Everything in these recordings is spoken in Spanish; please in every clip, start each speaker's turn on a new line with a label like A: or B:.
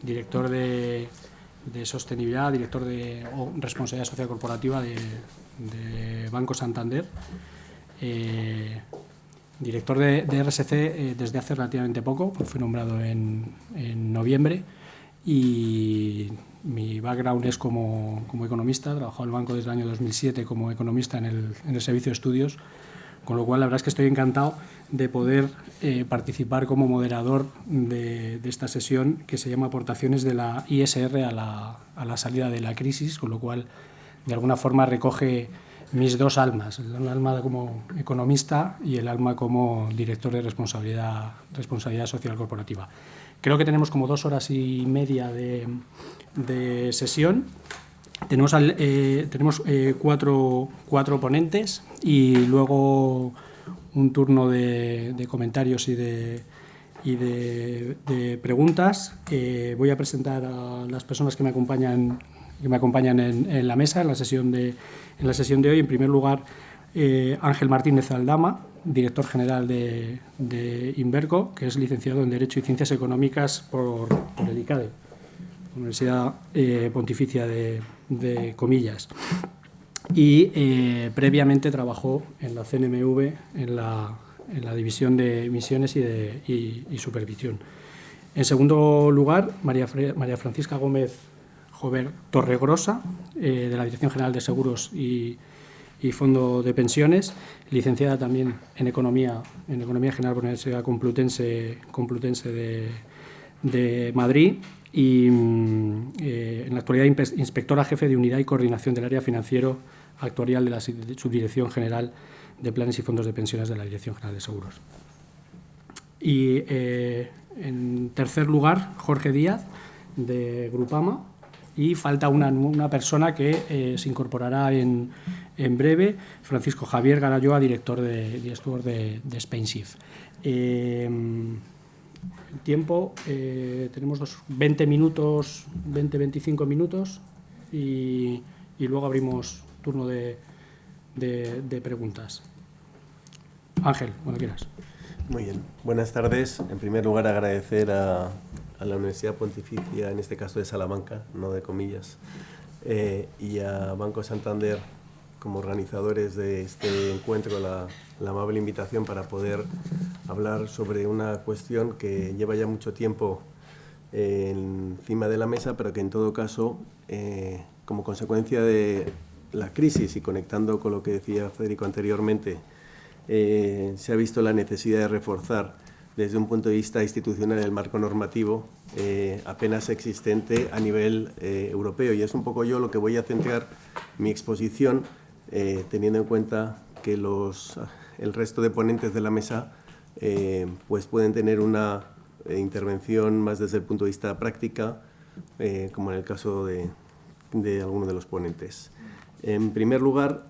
A: Director de sostenibilidad, director de responsabilidad social corporativa de Banco Santander, director de RSC desde hace relativamente poco, fui nombrado en noviembre, y mi background es como economista. He trabajado en el banco desde el año 2007 como economista en el servicio de estudios, con lo cual la verdad es que estoy encantado de poder participar como moderador de esta sesión que se llama Aportaciones de la ISR a la salida de la crisis, con lo cual de alguna forma recoge mis dos almas, el alma como economista y el alma como director de responsabilidad social corporativa. Creo que tenemos como 2 horas y media de sesión. Tenemos 4 ponentes y luego un turno de comentarios y de preguntas. Voy a presentar a las personas que me acompañan en la mesa, en la sesión de hoy. En primer lugar, Ángel Martínez Aldama, director general de Inverco, que es licenciado en Derecho y Ciencias Económicas por el ICADE, Universidad Pontificia de Comillas, y previamente trabajó en la CNMV en la división de emisiones y supervisión. En segundo lugar, María Francisca Gómez Jover Torregrosa, de la Dirección General de Seguros y Fondo de Pensiones, licenciada también en Economía General por la Universidad Complutense de Madrid, y en la actualidad inspectora jefe de Unidad y Coordinación del Área Financiero Actuarial de la Subdirección General de Planes y Fondos de Pensiones de la Dirección General de Seguros. Y en tercer lugar, Jorge Díaz, de Grupama, y falta una persona que se incorporará en breve, Francisco Javier Garayoa, director de SpainShift. El tiempo, tenemos 20-25 minutos y luego abrimos turno de preguntas. Ángel, cuando quieras.
B: Muy bien. Buenas tardes. En primer lugar, agradecer a la Universidad Pontificia, en este caso de Salamanca, no de Comillas, y a Banco Santander como organizadores de este encuentro, la amable invitación para poder hablar sobre una cuestión que lleva ya mucho tiempo encima de la mesa, pero que en todo caso, como consecuencia de la crisis y conectando con lo que decía Federico anteriormente, se ha visto la necesidad de reforzar desde un punto de vista institucional el marco normativo apenas existente a nivel europeo. Y es un poco yo lo que voy a centrar mi exposición, teniendo en cuenta que el resto de ponentes de la mesa pues pueden tener una intervención más desde el punto de vista práctica, como en el caso de alguno de los ponentes. En primer lugar,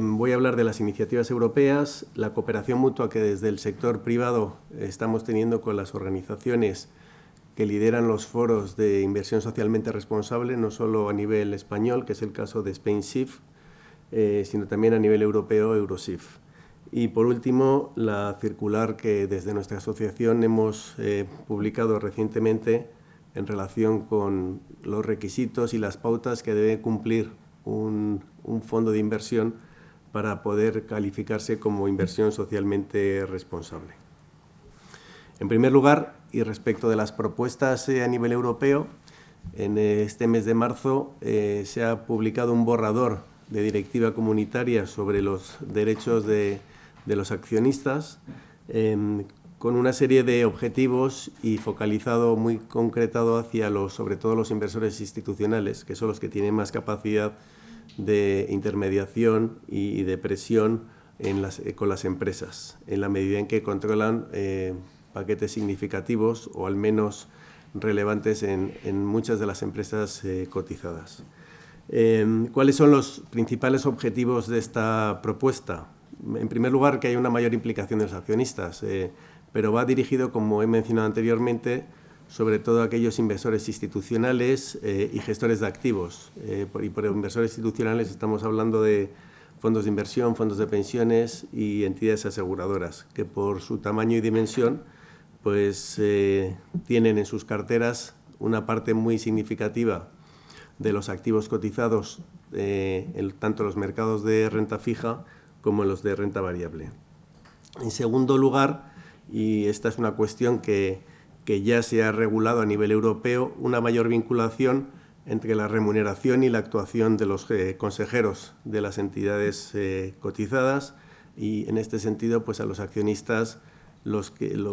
B: voy a hablar de las iniciativas europeas, la cooperación mutua que desde el sector privado estamos teniendo con las organizaciones que lideran los foros de inversión socialmente responsable, no solo a nivel español, que es el caso de SpainShift, sino también a nivel europeo, Euroshift. Y por último, la circular que desde nuestra asociación hemos publicado recientemente en relación con los requisitos y las pautas que debe cumplir un fondo de inversión para poder calificarse como inversión socialmente responsable. En primer lugar, y respecto de las propuestas a nivel europeo, en este mes de marzo se ha publicado un borrador de directiva comunitaria sobre los derechos de los accionistas, con una serie de objetivos y focalizado, muy concretado hacia sobre todo los inversores institucionales, que son los que tienen más capacidad de intermediación y de presión con las empresas, en la medida en que controlan paquetes significativos o al menos relevantes en muchas de las empresas cotizadas. ¿Cuáles son los principales objetivos de esta propuesta? En primer lugar, que haya una mayor implicación de los accionistas, pero va dirigido, como he mencionado anteriormente, sobre todo a aquellos inversores institucionales y gestores de activos. Y por inversores institucionales estamos hablando de fondos de inversión, fondos de pensiones y entidades aseguradoras, que por su tamaño y dimensión pues tienen en sus carteras una parte muy significativa de los activos cotizados, tanto en los mercados de renta fija como en los de renta variable. En segundo lugar, y esta es una cuestión que ya se ha regulado a nivel europeo, una mayor vinculación entre la remuneración y la actuación de los consejeros de las entidades cotizadas, y en este sentido, pues a los accionistas lo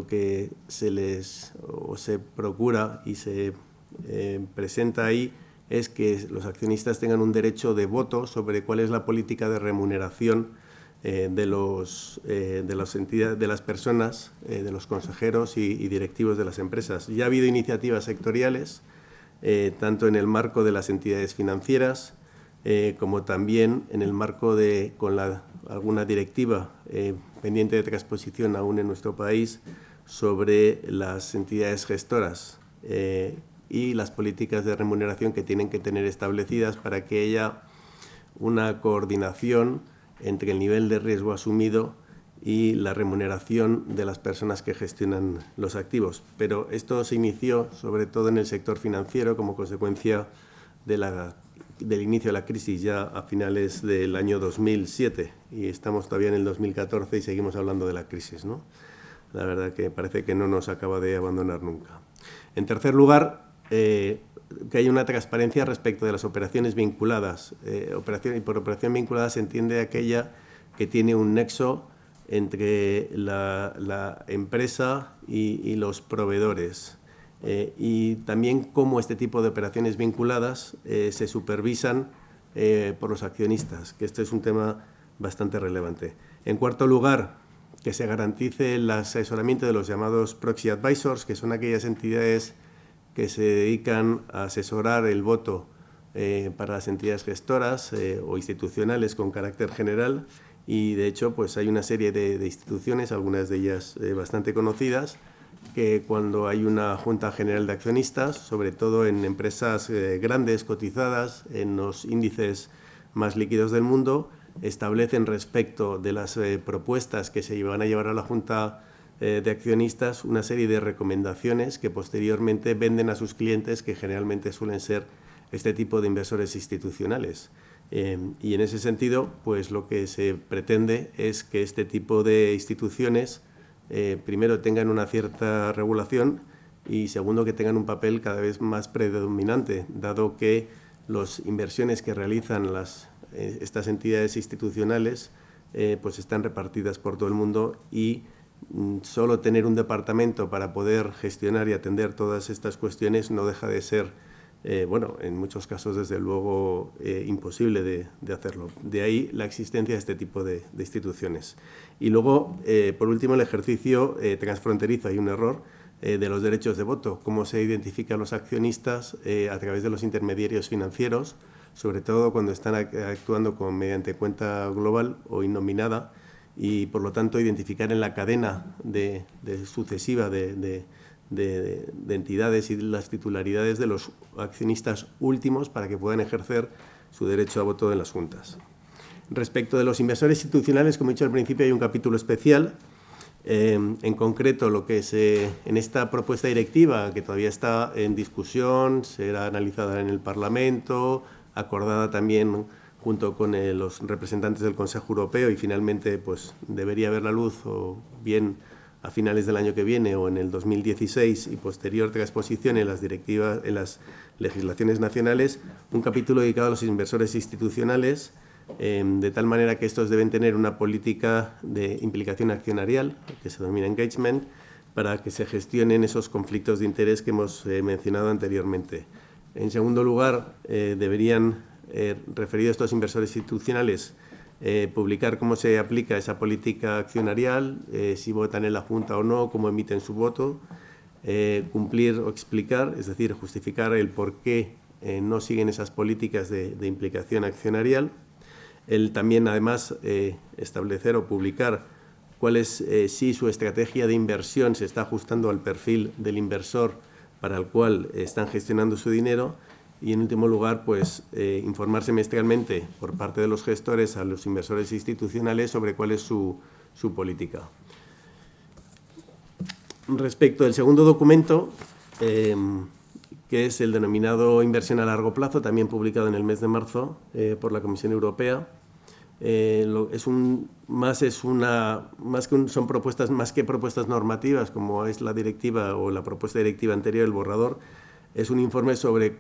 B: que se procura y se presenta ahí es que los accionistas tengan un derecho de voto sobre cuál es la política de remuneración de las entidades, de las personas, de los consejeros y directivos de las empresas. Ya ha habido iniciativas sectoriales, tanto en el marco de las entidades financieras, como también en el marco de alguna directiva pendiente de transposición aún en nuestro país sobre las entidades gestoras y las políticas de remuneración que tienen que tener establecidas para que haya una coordinación entre el nivel de riesgo asumido y la remuneración de las personas que gestionan los activos. Pero esto se inició sobre todo en el sector financiero como consecuencia del inicio de la crisis ya a finales del año 2007, y estamos todavía en el 2014 y seguimos hablando de la crisis, ¿no? La verdad que parece que no nos acaba de abandonar nunca. En tercer lugar, que haya una transparencia respecto de las operaciones vinculadas. Y por operación vinculada se entiende aquella que tiene un nexo entre la empresa y los proveedores. Y también cómo este tipo de operaciones vinculadas se supervisan por los accionistas, que este es un tema bastante relevante. En cuarto lugar, que se garantice el asesoramiento de los llamados proxy advisors, que son aquellas entidades que se dedican a asesorar el voto para las entidades gestoras o institucionales con carácter general, y de hecho pues hay una serie de instituciones, algunas de ellas bastante conocidas, que cuando hay una junta general de accionistas, sobre todo en empresas grandes, cotizadas, en los índices más líquidos del mundo, establecen respecto de las propuestas que se van a llevar a la junta de accionistas una serie de recomendaciones que posteriormente venden a sus clientes, que generalmente suelen ser este tipo de inversores institucionales. Y en ese sentido, pues lo que se pretende es que este tipo de instituciones primero tengan una cierta regulación y segundo que tengan un papel cada vez más predominante, dado que las inversiones que realizan estas entidades institucionales pues están repartidas por todo el mundo, y solo tener un departamento para poder gestionar y atender todas estas cuestiones no deja de ser, bueno, en muchos casos desde luego imposible de hacerlo. De ahí la existencia de este tipo de instituciones. Y luego, por último, el ejercicio transfronterizo. Hay un error de los derechos de voto, cómo se identifican los accionistas a través de los intermediarios financieros, sobre todo cuando están actuando mediante cuenta global o innominada, y por lo tanto identificar en la cadena sucesiva de entidades y las titularidades de los accionistas últimos para que puedan ejercer su derecho a voto en las juntas. Respecto de los inversores institucionales, como he dicho al principio, hay un capítulo especial. En concreto, lo que en esta propuesta directiva, que todavía está en discusión, será analizada en el Parlamento, acordada también junto con los representantes del Consejo Europeo, y finalmente pues debería ver la luz o bien a finales del año que viene o en el 2016 y posterior transposición en las directivas, en las legislaciones nacionales, un capítulo dedicado a los inversores institucionales, de tal manera que estos deben tener una política de implicación accionarial, que se denomina engagement, para que se gestionen esos conflictos de interés que hemos mencionado anteriormente. En segundo lugar, deberían, referidos a estos inversores institucionales, publicar cómo se aplica esa política accionarial, si votan en la Junta o no, cómo emiten su voto, cumplir o explicar, es decir, justificar el por qué no siguen esas políticas de implicación accionarial. También, además, establecer o publicar cuál es, si su estrategia de inversión se está ajustando al perfil del inversor para el cual están gestionando su dinero. Y, en último lugar, pues, informar semestralmente por parte de los gestores a los inversores institucionales sobre cuál es su política. Respecto del segundo documento, que es el denominado Inversión a largo plazo, también publicado en el mes de marzo por la Comisión Europea, son propuestas más que propuestas normativas, como es la directiva o la propuesta directiva anterior, el borrador. Es un informe sobre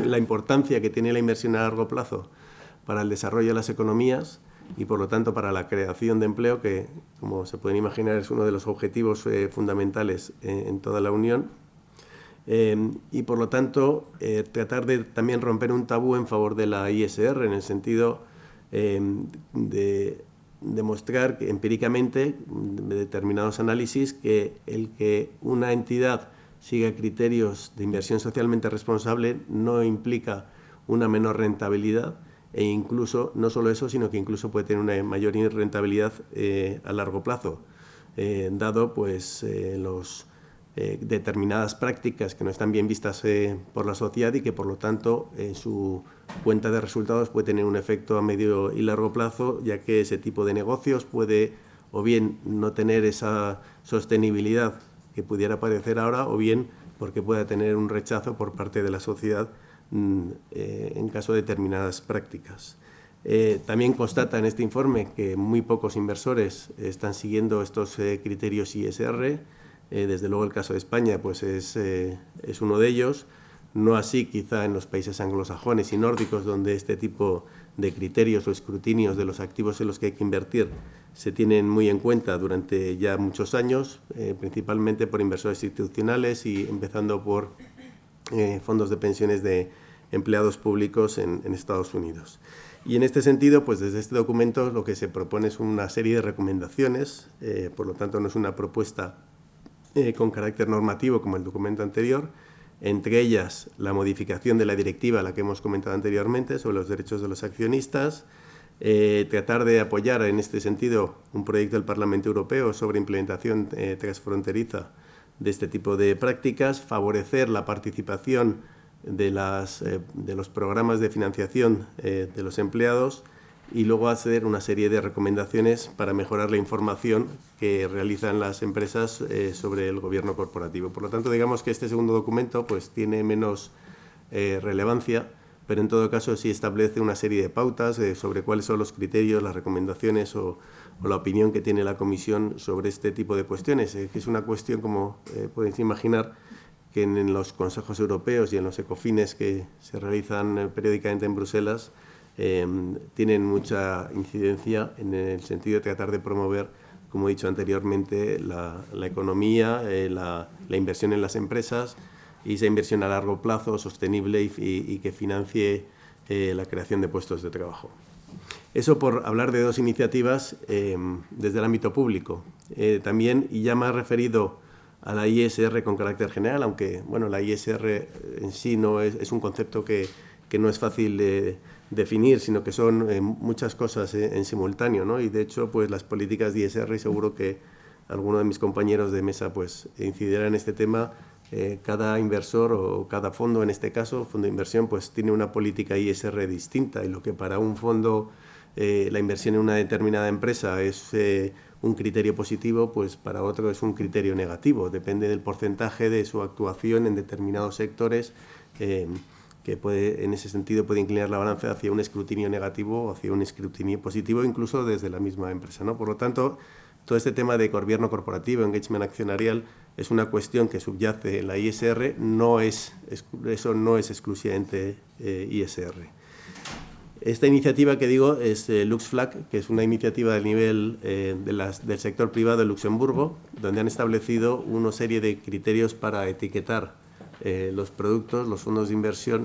B: la importancia que tiene la inversión a largo plazo para el desarrollo de las economías y, por lo tanto, para la creación de empleo, que, como se pueden imaginar, es uno de los objetivos fundamentales en toda la Unión. Y, por lo tanto, tratar de también romper un tabú en favor de la ISR, en el sentido de demostrar que, empíricamente, de determinados análisis, que el que una entidad siga criterios de inversión socialmente responsable no implica una menor rentabilidad, e incluso, no solo eso, sino que incluso puede tener una mayor rentabilidad a largo plazo, dado pues determinadas prácticas que no están bien vistas por la sociedad y que, por lo tanto, en su cuenta de resultados puede tener un efecto a medio y largo plazo, ya que ese tipo de negocios puede o bien no tener esa sostenibilidad que pudiera parecer ahora, o bien porque pueda tener un rechazo por parte de la sociedad en caso de determinadas prácticas. También constata en este informe que muy pocos inversores están siguiendo estos criterios ISR. Desde luego el caso de España pues es uno de ellos, no así quizá en los países anglosajones y nórdicos, donde este tipo de criterios o escrutinios de los activos en los que hay que invertir se tienen muy en cuenta durante ya muchos años, principalmente por inversores institucionales y empezando por fondos de pensiones de empleados públicos en Estados Unidos. Y en este sentido, pues desde este documento lo que se propone es una serie de recomendaciones, por lo tanto no es una propuesta con carácter normativo como el documento anterior, entre ellas la modificación de la directiva a la que hemos comentado anteriormente sobre los derechos de los accionistas, tratar de apoyar en este sentido un proyecto del Parlamento Europeo sobre implementación transfronteriza de este tipo de prácticas, favorecer la participación de los programas de financiación de los empleados y luego hacer una serie de recomendaciones para mejorar la información que realizan las empresas sobre el gobierno corporativo. Por lo tanto, digamos que este segundo documento pues, tiene menos relevancia, pero en todo caso sí establece una serie de pautas sobre cuáles son los criterios, las recomendaciones o la opinión que tiene la Comisión sobre este tipo de cuestiones, que es una cuestión, como podéis imaginar, que en los consejos europeos y en los ecofines que se realizan periódicamente en Bruselas tienen mucha incidencia en el sentido de tratar de promover, como he dicho anteriormente, la economía, la inversión en las empresas y esa inversión a largo plazo, sostenible y que financie la creación de puestos de trabajo. Eso por hablar de dos iniciativas desde el ámbito público. También, y ya me he referido a la ISR con carácter general, aunque bueno, la ISR en sí no es un concepto que no es fácil de definir, sino que son muchas cosas en simultáneo, ¿no? Y de hecho, pues las políticas de ISR, y seguro que alguno de mis compañeros de mesa pues incidirá en este tema, cada inversor o cada fondo, en este caso, fondo de inversión, pues tiene una política ISR distinta, y lo que para un fondo la inversión en una determinada empresa es un criterio positivo, pues para otro es un criterio negativo. Depende del porcentaje de su actuación en determinados sectores que puede, en ese sentido puede inclinar la balanza hacia un escrutinio negativo o hacia un escrutinio positivo, incluso desde la misma empresa, ¿no? Por lo tanto, todo este tema de gobierno corporativo, engagement accionarial, es una cuestión que subyace en la ISR, eso no es exclusivamente ISR. Esta iniciativa que digo es LuxFlag, que es una iniciativa del nivel del sector privado de Luxemburgo, donde han establecido una serie de criterios para etiquetar los productos, los fondos de inversión,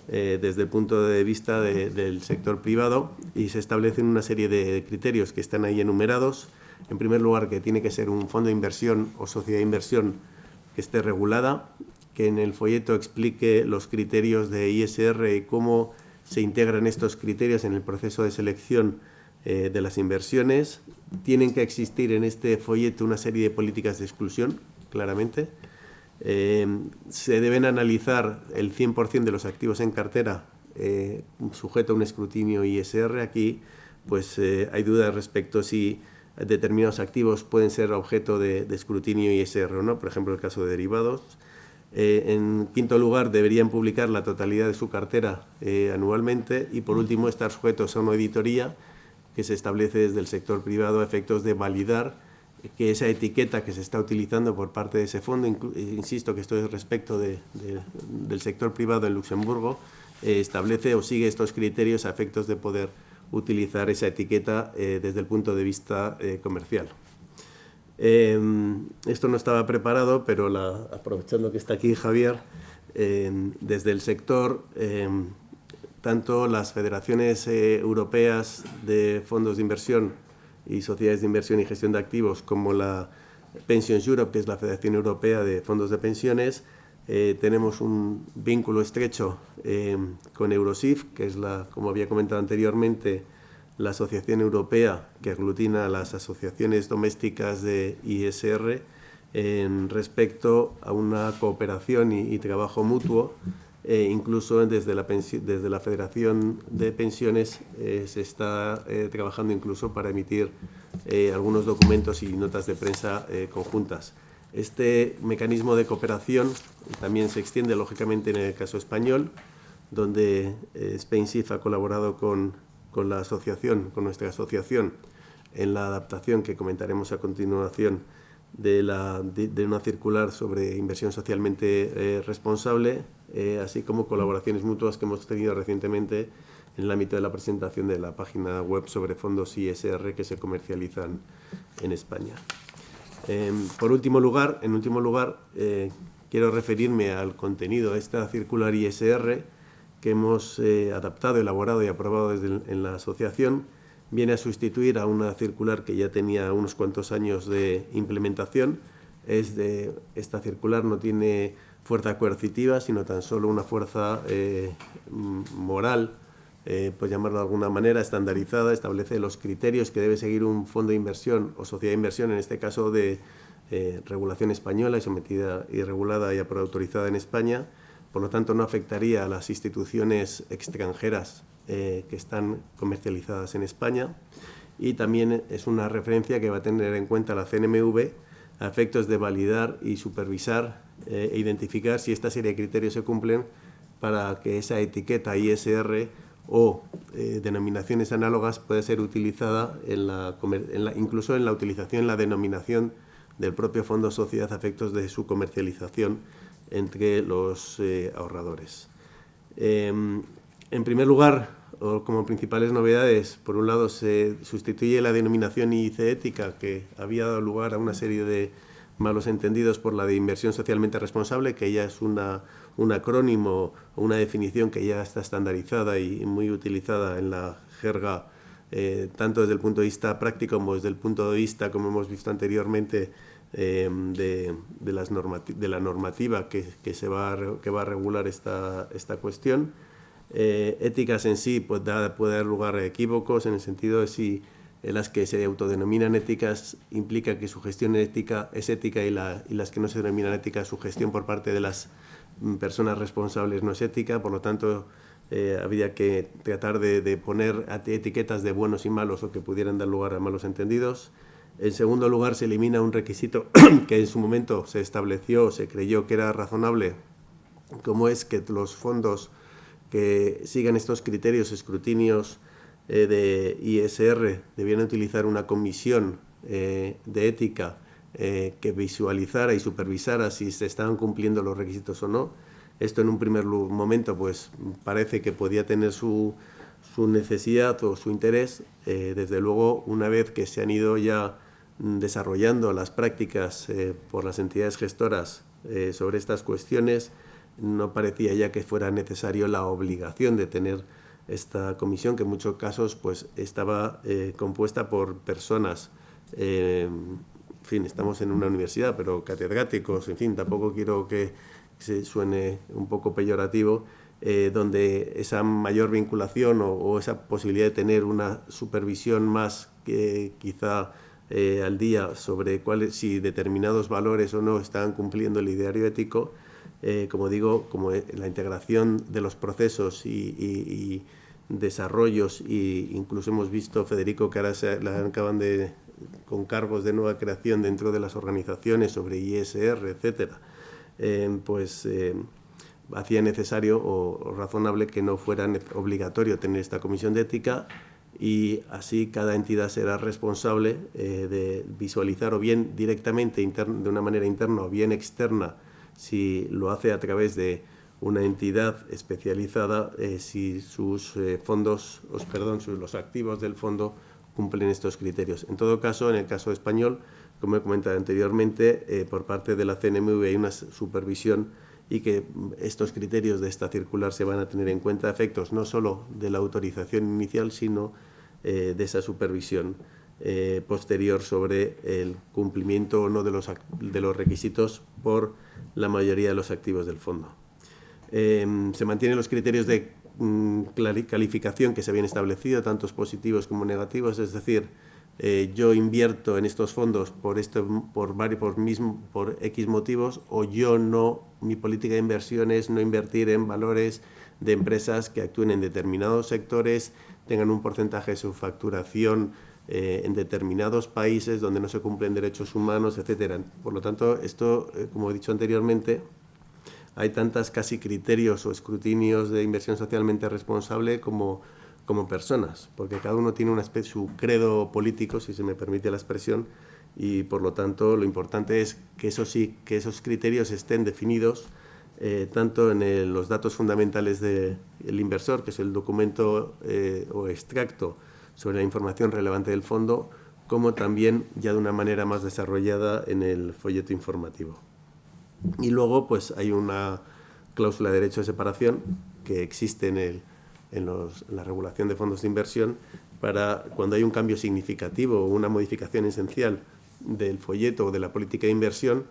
B: desde el punto de vista del sector privado, y se establecen una serie de criterios que están ahí enumerados. En primer lugar, que tiene que ser un fondo de inversión o sociedad de inversión que esté regulada, que en el folleto explique los criterios de ISR y cómo se integran estos criterios en el proceso de selección de las inversiones. Tienen que existir en este folleto una serie de políticas de exclusión, claramente. Se deben analizar el 100% de los activos en cartera sujeto a un escrutinio ISR. Aquí pues hay dudas respecto si determinados activos pueden ser objeto de escrutinio ISR o no, por ejemplo, el caso de derivados. En quinto lugar, deberían publicar la totalidad de su cartera anualmente y, por último, estar sujetos a una auditoría que se establece desde el sector privado a efectos de validar que esa etiqueta que se está utilizando por parte de ese fondo, insisto que esto es respecto del sector privado en Luxemburgo, establece o sigue estos criterios a efectos de poder utilizar esa etiqueta desde el punto de vista comercial. Esto no estaba preparado, pero aprovechando que está aquí Javier, desde el sector, tanto las federaciones europeas de fondos de inversión y sociedades de inversión y gestión de activos, como la Pensions Europe, que es la Federación Europea de Fondos de Pensiones, tenemos un vínculo estrecho con Eurosif, que es, como había comentado anteriormente, la asociación europea que aglutina a las asociaciones domésticas de ISR respecto a una cooperación y trabajo mutuo. Incluso desde la Federación de Pensiones se está trabajando incluso para emitir algunos documentos y notas de prensa conjuntas. Este mecanismo de cooperación también se extiende lógicamente en el caso español, donde SpainSIF ha colaborado con la asociación, con nuestra asociación, en la adaptación que comentaremos a continuación de una circular sobre inversión socialmente responsable, así como colaboraciones mutuas que hemos tenido recientemente en el ámbito de la presentación de la página web sobre fondos ISR que se comercializan en España. En último lugar, quiero referirme al contenido de esta circular ISR que hemos adaptado, elaborado y aprobado en la asociación. Viene a sustituir a una circular que ya tenía unos cuantos años de implementación. Esta circular no tiene fuerza coercitiva, sino tan solo una fuerza moral, por llamarlo de alguna manera, estandarizada. Establece los criterios que debe seguir un fondo de inversión o sociedad de inversión, en este caso de regulación española y sometida y regulada y autorizada en España. Por lo tanto, no afectaría a las instituciones extranjeras que están comercializadas en España, y también es una referencia que va a tener en cuenta la CNMV a efectos de validar y supervisar e identificar si esta serie de criterios se cumplen para que esa etiqueta ISR o denominaciones análogas pueda ser utilizada incluso en la utilización, en la denominación del propio fondo o sociedad a efectos de su comercialización entre los ahorradores. En primer lugar, o como principales novedades, por un lado se sustituye la denominación IC ética, que había dado lugar a una serie de malos entendidos, por la de inversión socialmente responsable, que ya es un acrónimo o una definición que ya está estandarizada y muy utilizada en la jerga, tanto desde el punto de vista práctico como desde el punto de vista, como hemos visto anteriormente, de la normativa que va a regular esta cuestión. Éticas en sí puede dar lugar a equívocos, en el sentido de si las que se autodenominan éticas implica que su gestión ética es ética y las que no se denominan éticas, su gestión por parte de las personas responsables no es ética. Por lo tanto, habría que tratar de poner etiquetas de buenos y malos, o que pudieran dar lugar a malos entendidos. En segundo lugar, se elimina un requisito que en su momento se estableció, se creyó que era razonable, como es que los fondos que sigan estos criterios, escrutinios de ISR, debieran utilizar una comisión de ética que visualizara y supervisara si se estaban cumpliendo los requisitos o no. Esto en un primer momento pues parece que podía tener su necesidad o su interés. Desde luego, una vez que se han ido ya desarrollando las prácticas por las entidades gestoras sobre estas cuestiones, no parecía ya que fuera necesario la obligación de tener esta comisión, que en muchos casos pues estaba compuesta por personas, en fin, estamos en una universidad, pero catedráticos, en fin, tampoco quiero que se suene un poco peyorativo, donde esa mayor vinculación o esa posibilidad de tener una supervisión más que quizá al día sobre si determinados valores o no están cumpliendo el ideario ético, como digo, como la integración de los procesos y desarrollos, y incluso hemos visto, Federico, que ahora acaban de con cargos de nueva creación dentro de las organizaciones sobre ISR, etcétera, hacía necesario o razonable que no fuera obligatorio tener esta comisión de ética, y así cada entidad será responsable de visualizar o bien directamente de una manera interna o bien externa, si lo hace a través de una entidad especializada, si sus los activos del fondo cumplen estos criterios. En todo caso, en el caso español, como he comentado anteriormente, por parte de la CNMV hay una supervisión, y que estos criterios de esta circular se van a tener en cuenta a efectos no solo de la autorización inicial, sino de esa supervisión posterior sobre el cumplimiento o no de los requisitos por la mayoría de los activos del fondo. Se mantienen los criterios de calificación que se habían establecido, tantos positivos como negativos, es decir, yo invierto en estos fondos por X motivos, o mi política de inversión es no invertir en valores de empresas que actúen en determinados sectores, tengan un porcentaje de su facturación en determinados países donde no se cumplen derechos humanos, etcétera. Por lo tanto, esto, como he dicho anteriormente, hay tantas casi criterios o escrutinios de inversión socialmente responsable como personas, porque cada uno tiene su credo político, si se me permite la expresión, y por lo tanto lo importante es que esos criterios estén definidos tanto en los datos fundamentales del inversor, que es el documento o extracto sobre la información relevante del fondo, como también ya de una manera más desarrollada en el folleto informativo. Y luego pues hay una cláusula de derecho de separación que existe en la regulación de fondos de inversión para cuando hay un cambio significativo o una modificación esencial del folleto o de la política de inversión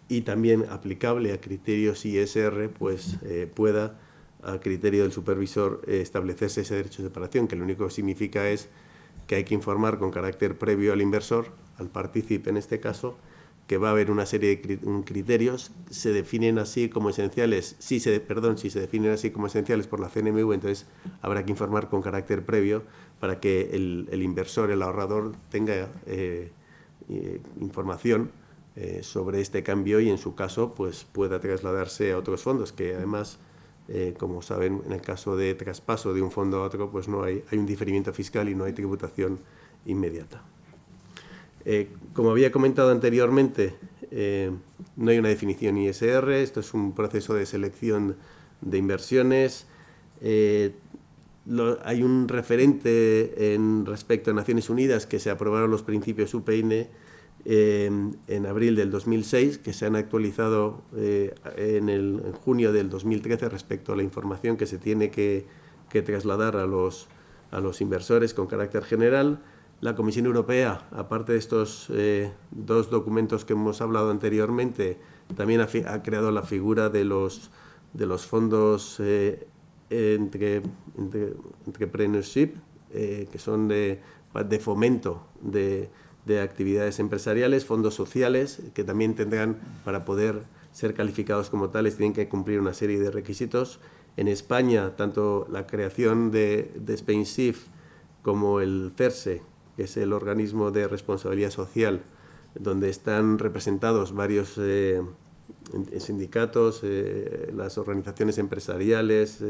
B: y también aplicable a criterios ISR, pues pueda, a criterio del supervisor, establecerse ese derecho de separación, que lo único que significa es que hay que informar con carácter previo al inversor, al partícipe en este caso, que va a haber una serie de criterios, se definen así como esenciales, si se definen así como esenciales por la CNMV, entonces habrá que informar con carácter previo para que el inversor, el ahorrador, tenga información sobre este cambio y en su caso pues pueda trasladarse a otros fondos, que además, como saben, en el caso de traspaso de un fondo a otro, pues no hay un diferimiento fiscal y no hay tributación inmediata. Como había comentado anteriormente, no hay una definición ISR, esto es un proceso de selección de inversiones. Hay un referente respecto a Naciones Unidas, que se aprobaron los principios UPN en abril del 2006, que se han actualizado en junio del 2013 respecto a la información que se tiene que trasladar a los inversores con carácter general. La Comisión Europea, aparte de estos dos documentos que hemos hablado anteriormente, también ha creado la figura de los fondos entrepreneurship, que son de fomento de actividades empresariales, fondos sociales, que también tendrán, para poder ser calificados como tales, tienen que cumplir una serie de requisitos. En España, tanto la creación de SpainSIF como el CERSE, que es el organismo de responsabilidad social, donde están representados varios sindicatos, las organizaciones empresariales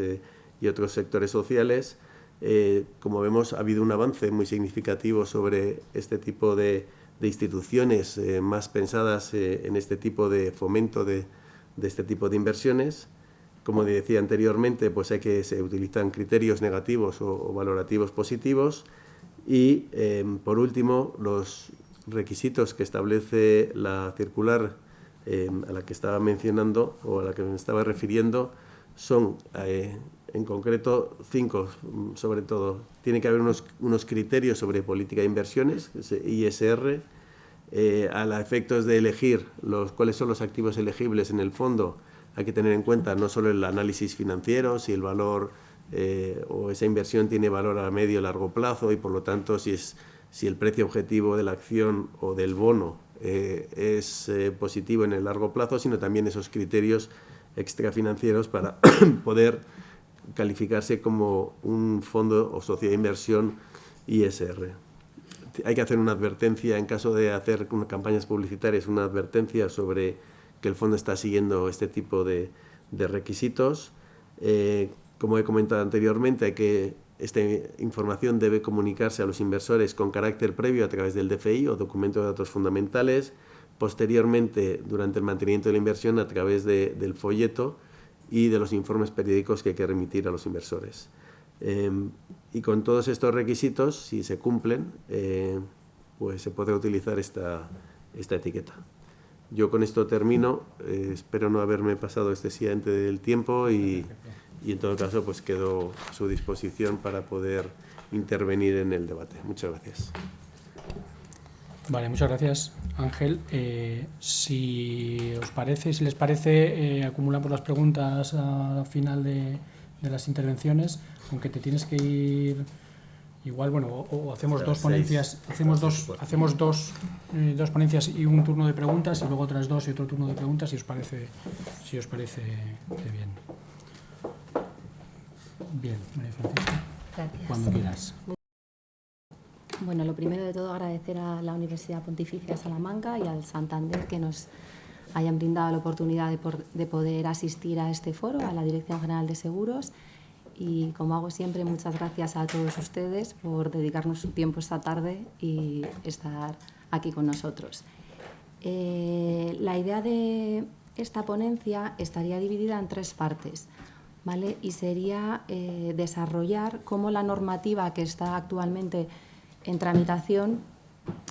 B: y otros sectores sociales. Como vemos, ha habido un avance muy significativo sobre este tipo de instituciones más pensadas en este tipo de fomento de este tipo de inversiones. Como decía anteriormente, pues se utilizan criterios negativos o valorativos positivos. Y, por último, los requisitos que establece la circular a la que estaba mencionando o a la que me estaba refiriendo son, en concreto, 5, sobre todo. Tiene que haber unos criterios sobre política de inversiones, ISR, a efectos de elegir cuáles son los activos elegibles en el fondo. Hay que tener en cuenta no solo el análisis financiero, si el valor o esa inversión tiene valor a medio o largo plazo, y por lo tanto si el precio objetivo de la acción o del bono es positivo en el largo plazo, sino también esos criterios extrafinancieros para poder calificarse como un fondo o sociedad de inversión ISR. hay que hacer una advertencia en caso de hacer campañas publicitarias, una advertencia sobre que el fondo está siguiendo este tipo de requisitos. Como he comentado anteriormente, esta información debe comunicarse a los inversores con carácter previo a través del DFI o documento de datos fundamentales, posteriormente durante el mantenimiento de la inversión a través del folleto y de los informes periódicos que hay que remitir a los inversores. Y con todos estos requisitos, si se cumplen, pues se puede utilizar esta etiqueta. Yo con esto termino, espero no haberme pasado excesivamente del tiempo y en todo caso pues quedo a su disposición para poder intervenir en el debate. Muchas gracias.
A: Vale, muchas gracias, Ángel. Si les parece, acumulamos las preguntas al final de las intervenciones, aunque te tienes que ir igual, bueno, o hacemos dos ponencias, hacemos dos ponencias y un turno de preguntas y luego otras dos y otro turno de preguntas, si os parece bien. Bien, María Francisca.
C: Gracias.
A: Cuando quieras.
C: Bueno, lo primero de todo agradecer a la Universidad Pontificia de Salamanca y al Santander que nos hayan brindado la oportunidad de poder asistir a este foro, a la Dirección General de Seguros. Y como hago siempre, muchas gracias a todos ustedes por dedicarnos su tiempo esta tarde y estar aquí con nosotros. La idea de esta ponencia estaría dividida en tres partes, ¿vale? Y sería desarrollar cómo la normativa que está actualmente en tramitación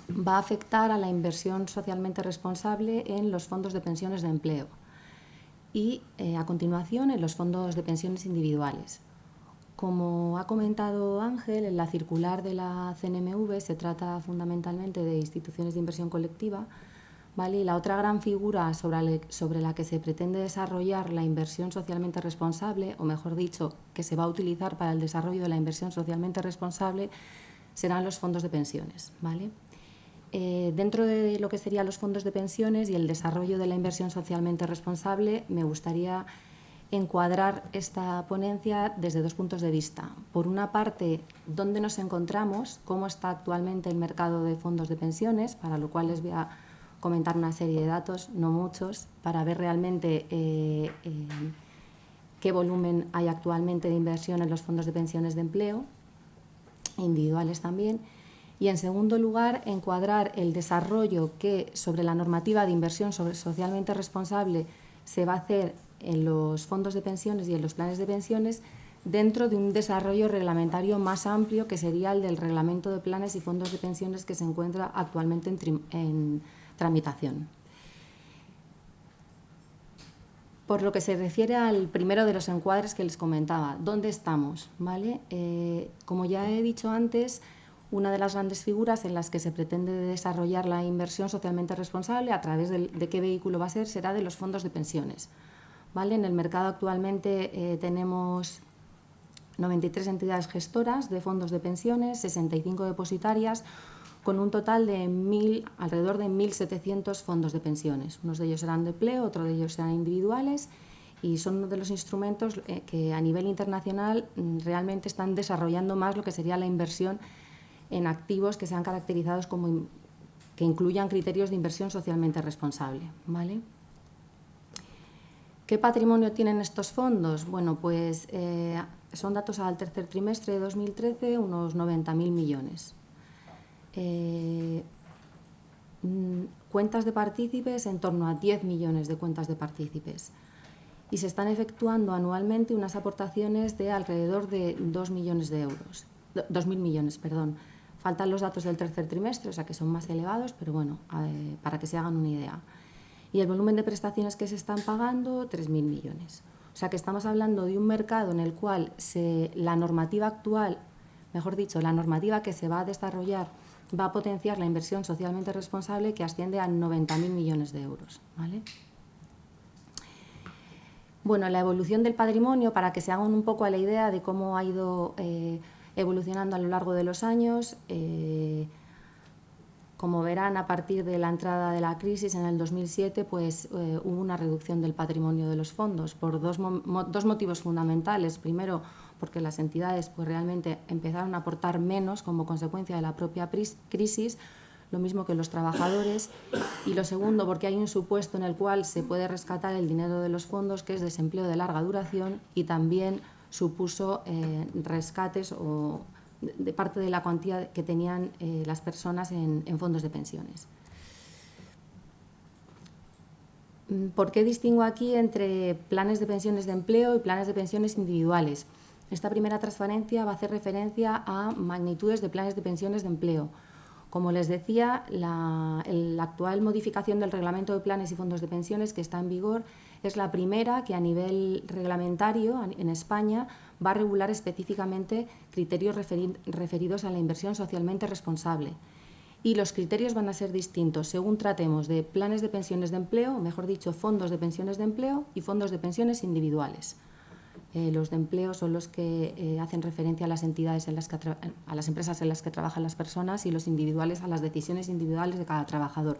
C: va a afectar a la inversión socialmente responsable en los fondos de pensiones de empleo y, a continuación, en los fondos de pensiones individuales. Como ha comentado Ángel, en la circular de la CNMV se trata fundamentalmente de instituciones de inversión colectiva, ¿vale? Y la otra gran figura sobre la que se pretende desarrollar la inversión socialmente responsable, o mejor dicho, que se va a utilizar para el desarrollo de la inversión socialmente responsable, serán los fondos de pensiones, ¿vale? Dentro de lo que serían los fondos de pensiones y el desarrollo de la inversión socialmente responsable, me gustaría encuadrar esta ponencia desde dos puntos de vista. Por una parte, dónde nos encontramos, cómo está actualmente el mercado de fondos de pensiones, para lo cual les voy a comentar una serie de datos, no muchos, para ver realmente qué volumen hay actualmente de inversión en los fondos de pensiones de empleo, individuales también. Y, en segundo lugar, encuadrar el desarrollo que sobre la normativa de inversión socialmente responsable se va a hacer en los fondos de pensiones y en los planes de pensiones dentro de un desarrollo reglamentario más amplio que sería el del Reglamento de Planes y Fondos de Pensiones que se encuentra actualmente en tramitación. Por lo que se refiere al primero de los encuadres que les comentaba, ¿dónde estamos? ¿Vale? Como ya he dicho antes, una de las grandes figuras en las que se pretende desarrollar la inversión socialmente responsable, a través de qué vehículo va a ser, será de los fondos de pensiones. ¿Vale? En el mercado actualmente tenemos 93 entidades gestoras de fondos de pensiones, 65 depositarias, con un total de alrededor de 1.700 fondos de pensiones. Unos de ellos serán de empleo, otros de ellos serán individuales y son uno de los instrumentos que a nivel internacional realmente están desarrollando más lo que sería la inversión en activos que sean caracterizados como que incluyan criterios de inversión socialmente responsable, ¿vale? ¿Qué patrimonio tienen estos fondos? Bueno, pues son datos al tercer trimestre de 2013, unos 90.000 millones. Cuentas de partícipes, en torno a 10 millones de cuentas de partícipes. Y se están efectuando anualmente unas aportaciones de alrededor de 2 millones de euros. 2.000 millones, perdón. Faltan los datos del tercer trimestre, o sea que son más elevados, pero bueno, para que se hagan una idea. Y el volumen de prestaciones que se están pagando, 3.000 millones. O sea que estamos hablando de un mercado en el cual la normativa actual, mejor dicho, la normativa que se va a desarrollar va a potenciar la inversión socialmente responsable que asciende a 90.000 millones de euros, ¿vale? Bueno, la evolución del patrimonio, para que se hagan un poco a la idea de cómo ha ido evolucionando a lo largo de los años. como verán, a partir de la entrada de la crisis en el 2007, pues hubo una reducción del patrimonio de los fondos por dos motivos fundamentales. Primero, porque las entidades pues realmente empezaron a aportar menos como consecuencia de la propia crisis, lo mismo que los trabajadores. Y lo segundo, porque hay un supuesto en el cual se puede rescatar el dinero de los fondos, que es desempleo de larga duración, y también supuso rescates o de parte de la cuantía que tenían las personas en fondos de pensiones. ¿Por qué distingo aquí entre planes de pensiones de empleo y planes de pensiones individuales? Esta primera transparencia va a hacer referencia a magnitudes de planes de pensiones de empleo. Como les decía, la actual modificación del Reglamento de Planes y Fondos de Pensiones que está en vigor es la primera que a nivel reglamentario en España va a regular específicamente criterios referidos a la inversión socialmente responsable. Y los criterios van a ser distintos según tratemos de planes de pensiones de empleo, o mejor dicho, fondos de pensiones de empleo y fondos de pensiones individuales. Los de empleo son los que hacen referencia a las entidades, a las empresas en las que trabajan las personas, y los individuales a las decisiones individuales de cada trabajador.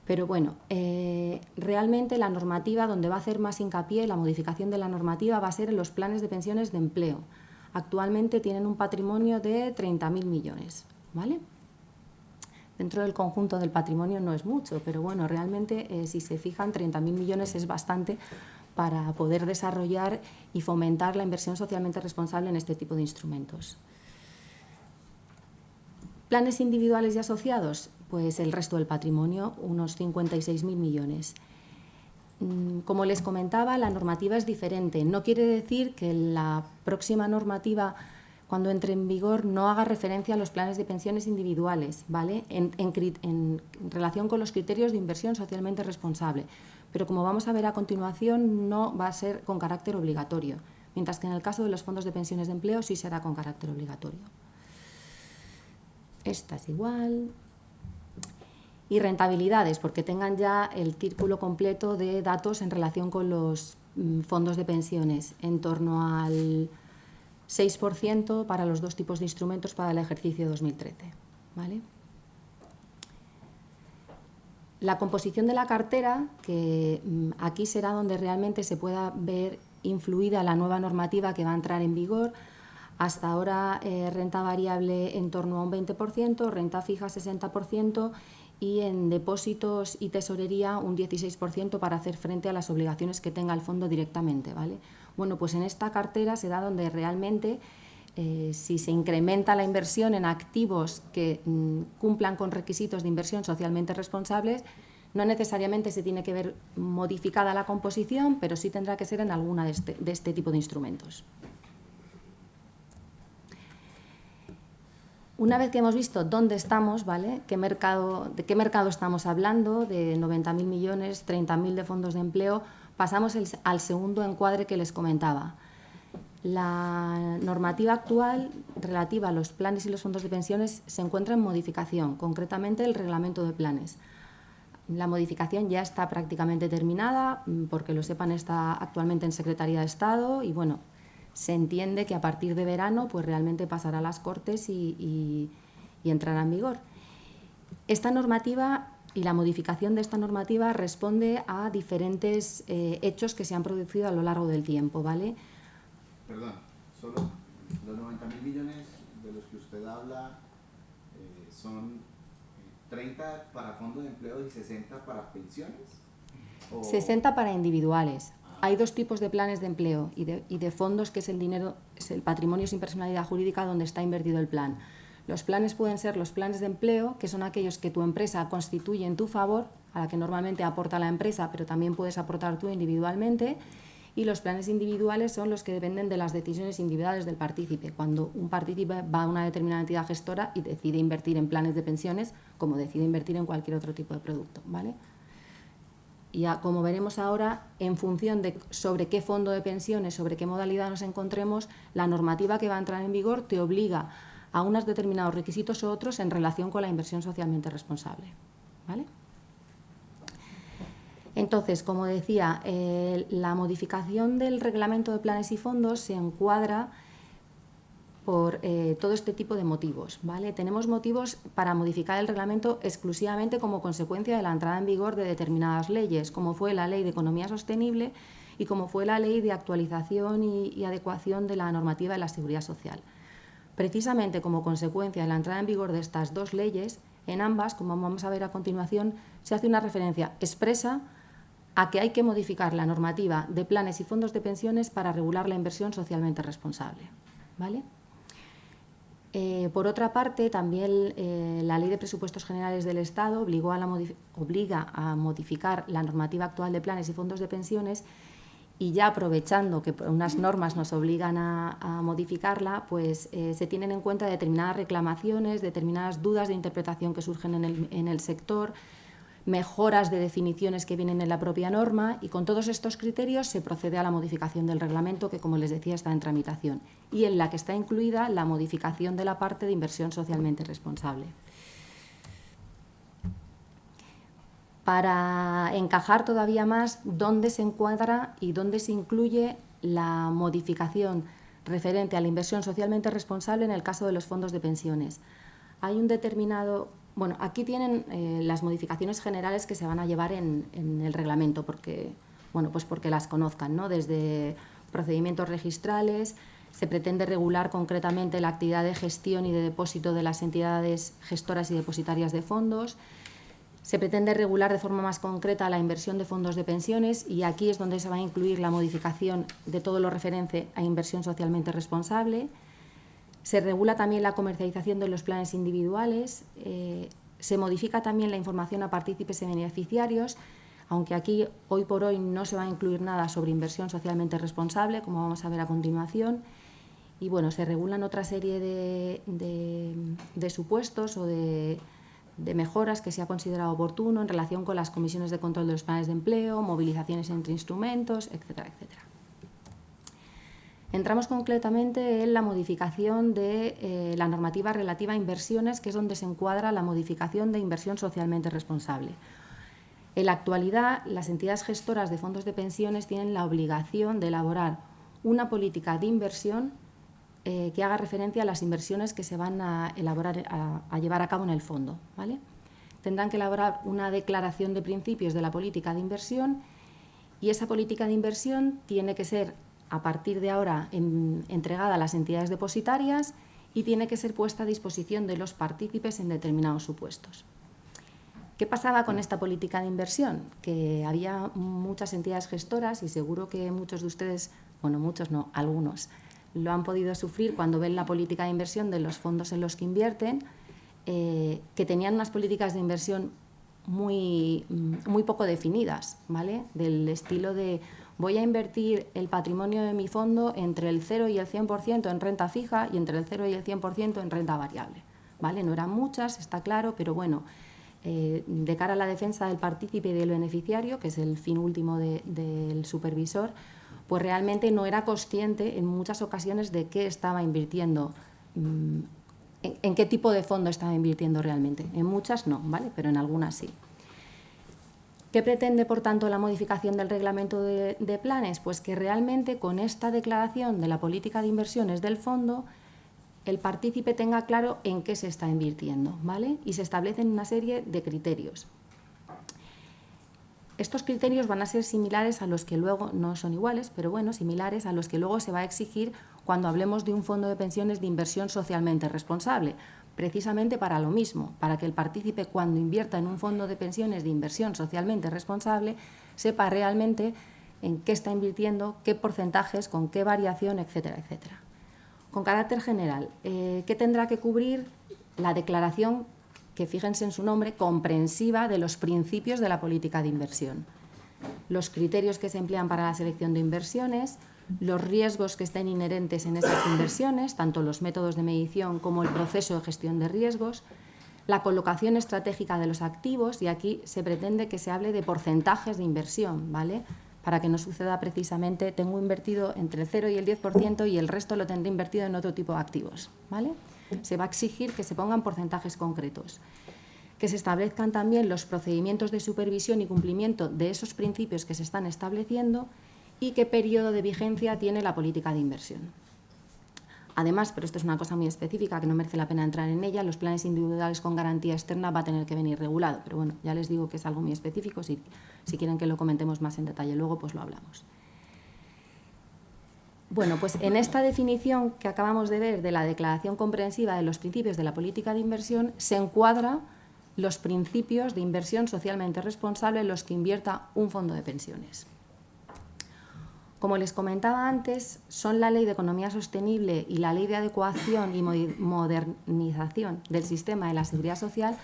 C: Pero bueno, realmente la normativa donde va a hacer más hincapié, la modificación de la normativa, va a ser en los planes de pensiones de empleo. Actualmente tienen un patrimonio de 30.000 millones, ¿vale? Dentro del conjunto del patrimonio no es mucho, pero bueno, realmente si se fijan, 30.000 millones es bastante para poder desarrollar y fomentar la inversión socialmente responsable en este tipo de instrumentos. ¿Planes individuales y asociados? Pues el resto del patrimonio, unos 56.000 millones. Como les comentaba, la normativa es diferente. No quiere decir que la próxima normativa, cuando entre en vigor, no haga referencia a los planes de pensiones individuales, ¿vale? En relación con los criterios de inversión socialmente responsable. Pero como vamos a ver a continuación, no va a ser con carácter obligatorio, mientras que en el caso de los fondos de pensiones de empleo sí será con carácter obligatorio. Esta es igual. Y rentabilidades, porque tengan ya el círculo completo de datos en relación con los fondos de pensiones, en torno al 6% para los dos tipos de instrumentos para el ejercicio 2013. ¿Vale? La composición de la cartera, que aquí será donde realmente se pueda ver influida la nueva normativa que va a entrar en vigor. Hasta ahora renta variable en torno a un 20%, renta fija 60% y en depósitos y tesorería un 16% para hacer frente a las obligaciones que tenga el fondo directamente, ¿vale? Bueno, pues en esta cartera será donde realmente si se incrementa la inversión en activos que cumplan con requisitos de inversión socialmente responsables, no necesariamente se tiene que ver modificada la composición, pero sí tendrá que ser en alguna de este tipo de instrumentos. Una vez que hemos visto dónde estamos, ¿vale? ¿De qué mercado estamos hablando? De 90.000 millones, 30.000 de fondos de empleo. Pasamos al segundo encuadre que les comentaba. La normativa actual relativa a los planes y los fondos de pensiones se encuentra en modificación, concretamente el reglamento de planes. La modificación ya está prácticamente terminada, porque lo sepan, está actualmente en Secretaría de Estado y bueno, se entiende que a partir de verano pues realmente pasará a las Cortes y entrará en vigor. Esta normativa y la modificación de esta normativa responde a diferentes hechos que se han producido a lo largo del tiempo, ¿vale?
D: Perdón, solo los 90.000 millones de los que usted habla son 30 para fondos de empleo y 60 para pensiones. ¿O?
C: 60 para individuales. Hay dos tipos de planes de empleo y de fondos, que es el dinero, es el patrimonio sin personalidad jurídica donde está invertido el plan. Los planes pueden ser los planes de empleo, que son aquellos que tu empresa constituye en tu favor, a la que normalmente aporta la empresa, pero también puedes aportar tú individualmente. Y los planes individuales son los que dependen de las decisiones individuales del partícipe. Cuando un partícipe va a una determinada entidad gestora y decide invertir en planes de pensiones, como decide invertir en cualquier otro tipo de producto, ¿vale? Y como veremos ahora, en función de sobre qué fondo de pensiones, sobre qué modalidad nos encontremos, la normativa que va a entrar en vigor te obliga a unos determinados requisitos u otros en relación con la inversión socialmente responsable, ¿vale? Entonces, como decía, la modificación del reglamento de planes y fondos se encuadra por todo este tipo de motivos, ¿vale? Tenemos motivos para modificar el reglamento exclusivamente como consecuencia de la entrada en vigor de determinadas leyes, como fue la Ley de Economía Sostenible y como fue la Ley de Actualización y Adecuación de la Normativa de la Seguridad Social. Precisamente como consecuencia de la entrada en vigor de estas dos leyes, en ambas, como vamos a ver a continuación, se hace una referencia expresa a que hay que modificar la normativa de planes y fondos de pensiones para regular la inversión socialmente responsable, ¿vale? Por otra parte, también la Ley de Presupuestos Generales del Estado obliga a modificar la normativa actual de planes y fondos de pensiones, y ya aprovechando que unas normas nos obligan a modificarla, pues se tienen en cuenta determinadas reclamaciones, determinadas dudas de interpretación que surgen en el sector, mejoras de definiciones que vienen en la propia norma, y con todos estos criterios se procede a la modificación del reglamento que, como les decía, está en tramitación y en la que está incluida la modificación de la parte de inversión socialmente responsable. Para encajar todavía más dónde se encuadra y dónde se incluye la modificación referente a la inversión socialmente responsable en el caso de los fondos de pensiones. Hay un determinado... Bueno, aquí tienen las modificaciones generales que se van a llevar en el reglamento, porque las conozcan, ¿no? Desde procedimientos registrales, se pretende regular concretamente la actividad de gestión y de depósito de las entidades gestoras y depositarias de fondos. Se pretende regular de forma más concreta la inversión de fondos de pensiones, y aquí es donde se va a incluir la modificación de todo lo referente a inversión socialmente responsable. Se regula también la comercialización de los planes individuales, se modifica también la información a partícipes y beneficiarios, aunque aquí hoy por hoy no se va a incluir nada sobre inversión socialmente responsable, como vamos a ver a continuación. Y bueno, se regulan otra serie de supuestos o de mejoras que se ha considerado oportuno en relación con las comisiones de control de los planes de empleo, movilizaciones entre instrumentos, etcétera, etcétera. Entramos concretamente en la modificación de la normativa relativa a inversiones, que es donde se encuadra la modificación de inversión socialmente responsable. En la actualidad, las entidades gestoras de fondos de pensiones tienen la obligación de elaborar una política de inversión que haga referencia a las inversiones que se van a llevar a cabo en el fondo, ¿vale? Tendrán que elaborar una declaración de principios de la política de inversión, y esa política de inversión tiene que ser, a partir de ahora, entregada a las entidades depositarias, y tiene que ser puesta a disposición de los partícipes en determinados supuestos. ¿Qué pasaba con esta política de inversión? Que había muchas entidades gestoras, y seguro que muchos de ustedes, bueno, muchos no, algunos, lo han podido sufrir cuando ven la política de inversión de los fondos en los que invierten, que tenían unas políticas de inversión muy poco definidas, ¿vale? Del estilo de: voy a invertir el patrimonio de mi fondo entre el 0 y el 100% en renta fija y entre el 0 y el 100% en renta variable, ¿vale? No eran muchas, está claro, pero bueno, de cara a la defensa del partícipe y del beneficiario, que es el fin último del supervisor, pues realmente no era consciente en muchas ocasiones de qué estaba invirtiendo, en qué tipo de fondo estaba invirtiendo realmente. En muchas no, ¿vale? Pero en algunas sí. ¿Qué pretende, por tanto, la modificación del reglamento de planes? Pues que realmente con esta declaración de la política de inversiones del fondo, el partícipe tenga claro en qué se está invirtiendo, ¿vale? Y se establecen una serie de criterios. Estos criterios van a ser similares a los que luego, no son iguales, pero bueno, similares a los que luego se va a exigir cuando hablemos de un fondo de pensiones de inversión socialmente responsable, precisamente para lo mismo, para que el partícipe, cuando invierta en un fondo de pensiones de inversión socialmente responsable, sepa realmente en qué está invirtiendo, qué porcentajes, con qué variación, etcétera, etcétera. Con carácter general, ¿qué tendrá que cubrir la declaración, que fíjense en su nombre, comprensiva de los principios de la política de inversión? Los criterios que se emplean para la selección de inversiones, los riesgos que estén inherentes en esas inversiones, tanto los métodos de medición como el proceso de gestión de riesgos, la colocación estratégica de los activos, y aquí se pretende que se hable de porcentajes de inversión, ¿vale? Para que no suceda precisamente: tengo invertido entre el 0 y el 10% y el resto lo tendré invertido en otro tipo de activos, ¿vale? Se va a exigir que se pongan porcentajes concretos, que se establezcan también los procedimientos de supervisión y cumplimiento de esos principios que se están estableciendo, y qué periodo de vigencia tiene la política de inversión. Además, pero esto es una cosa muy específica que no merece la pena entrar en ella, los planes individuales con garantía externa va a tener que venir regulado. Pero bueno, ya les digo que es algo muy específico, si quieren que lo comentemos más en detalle luego, pues lo hablamos. Bueno, pues en esta definición que acabamos de ver de la Declaración Comprensiva de los Principios de la Política de Inversión se encuadra los principios de inversión socialmente responsable en los que invierta un fondo de pensiones. Como les comentaba antes, son la Ley de Economía Sostenible y la Ley de Adecuación y Modernización del Sistema de la Seguridad Social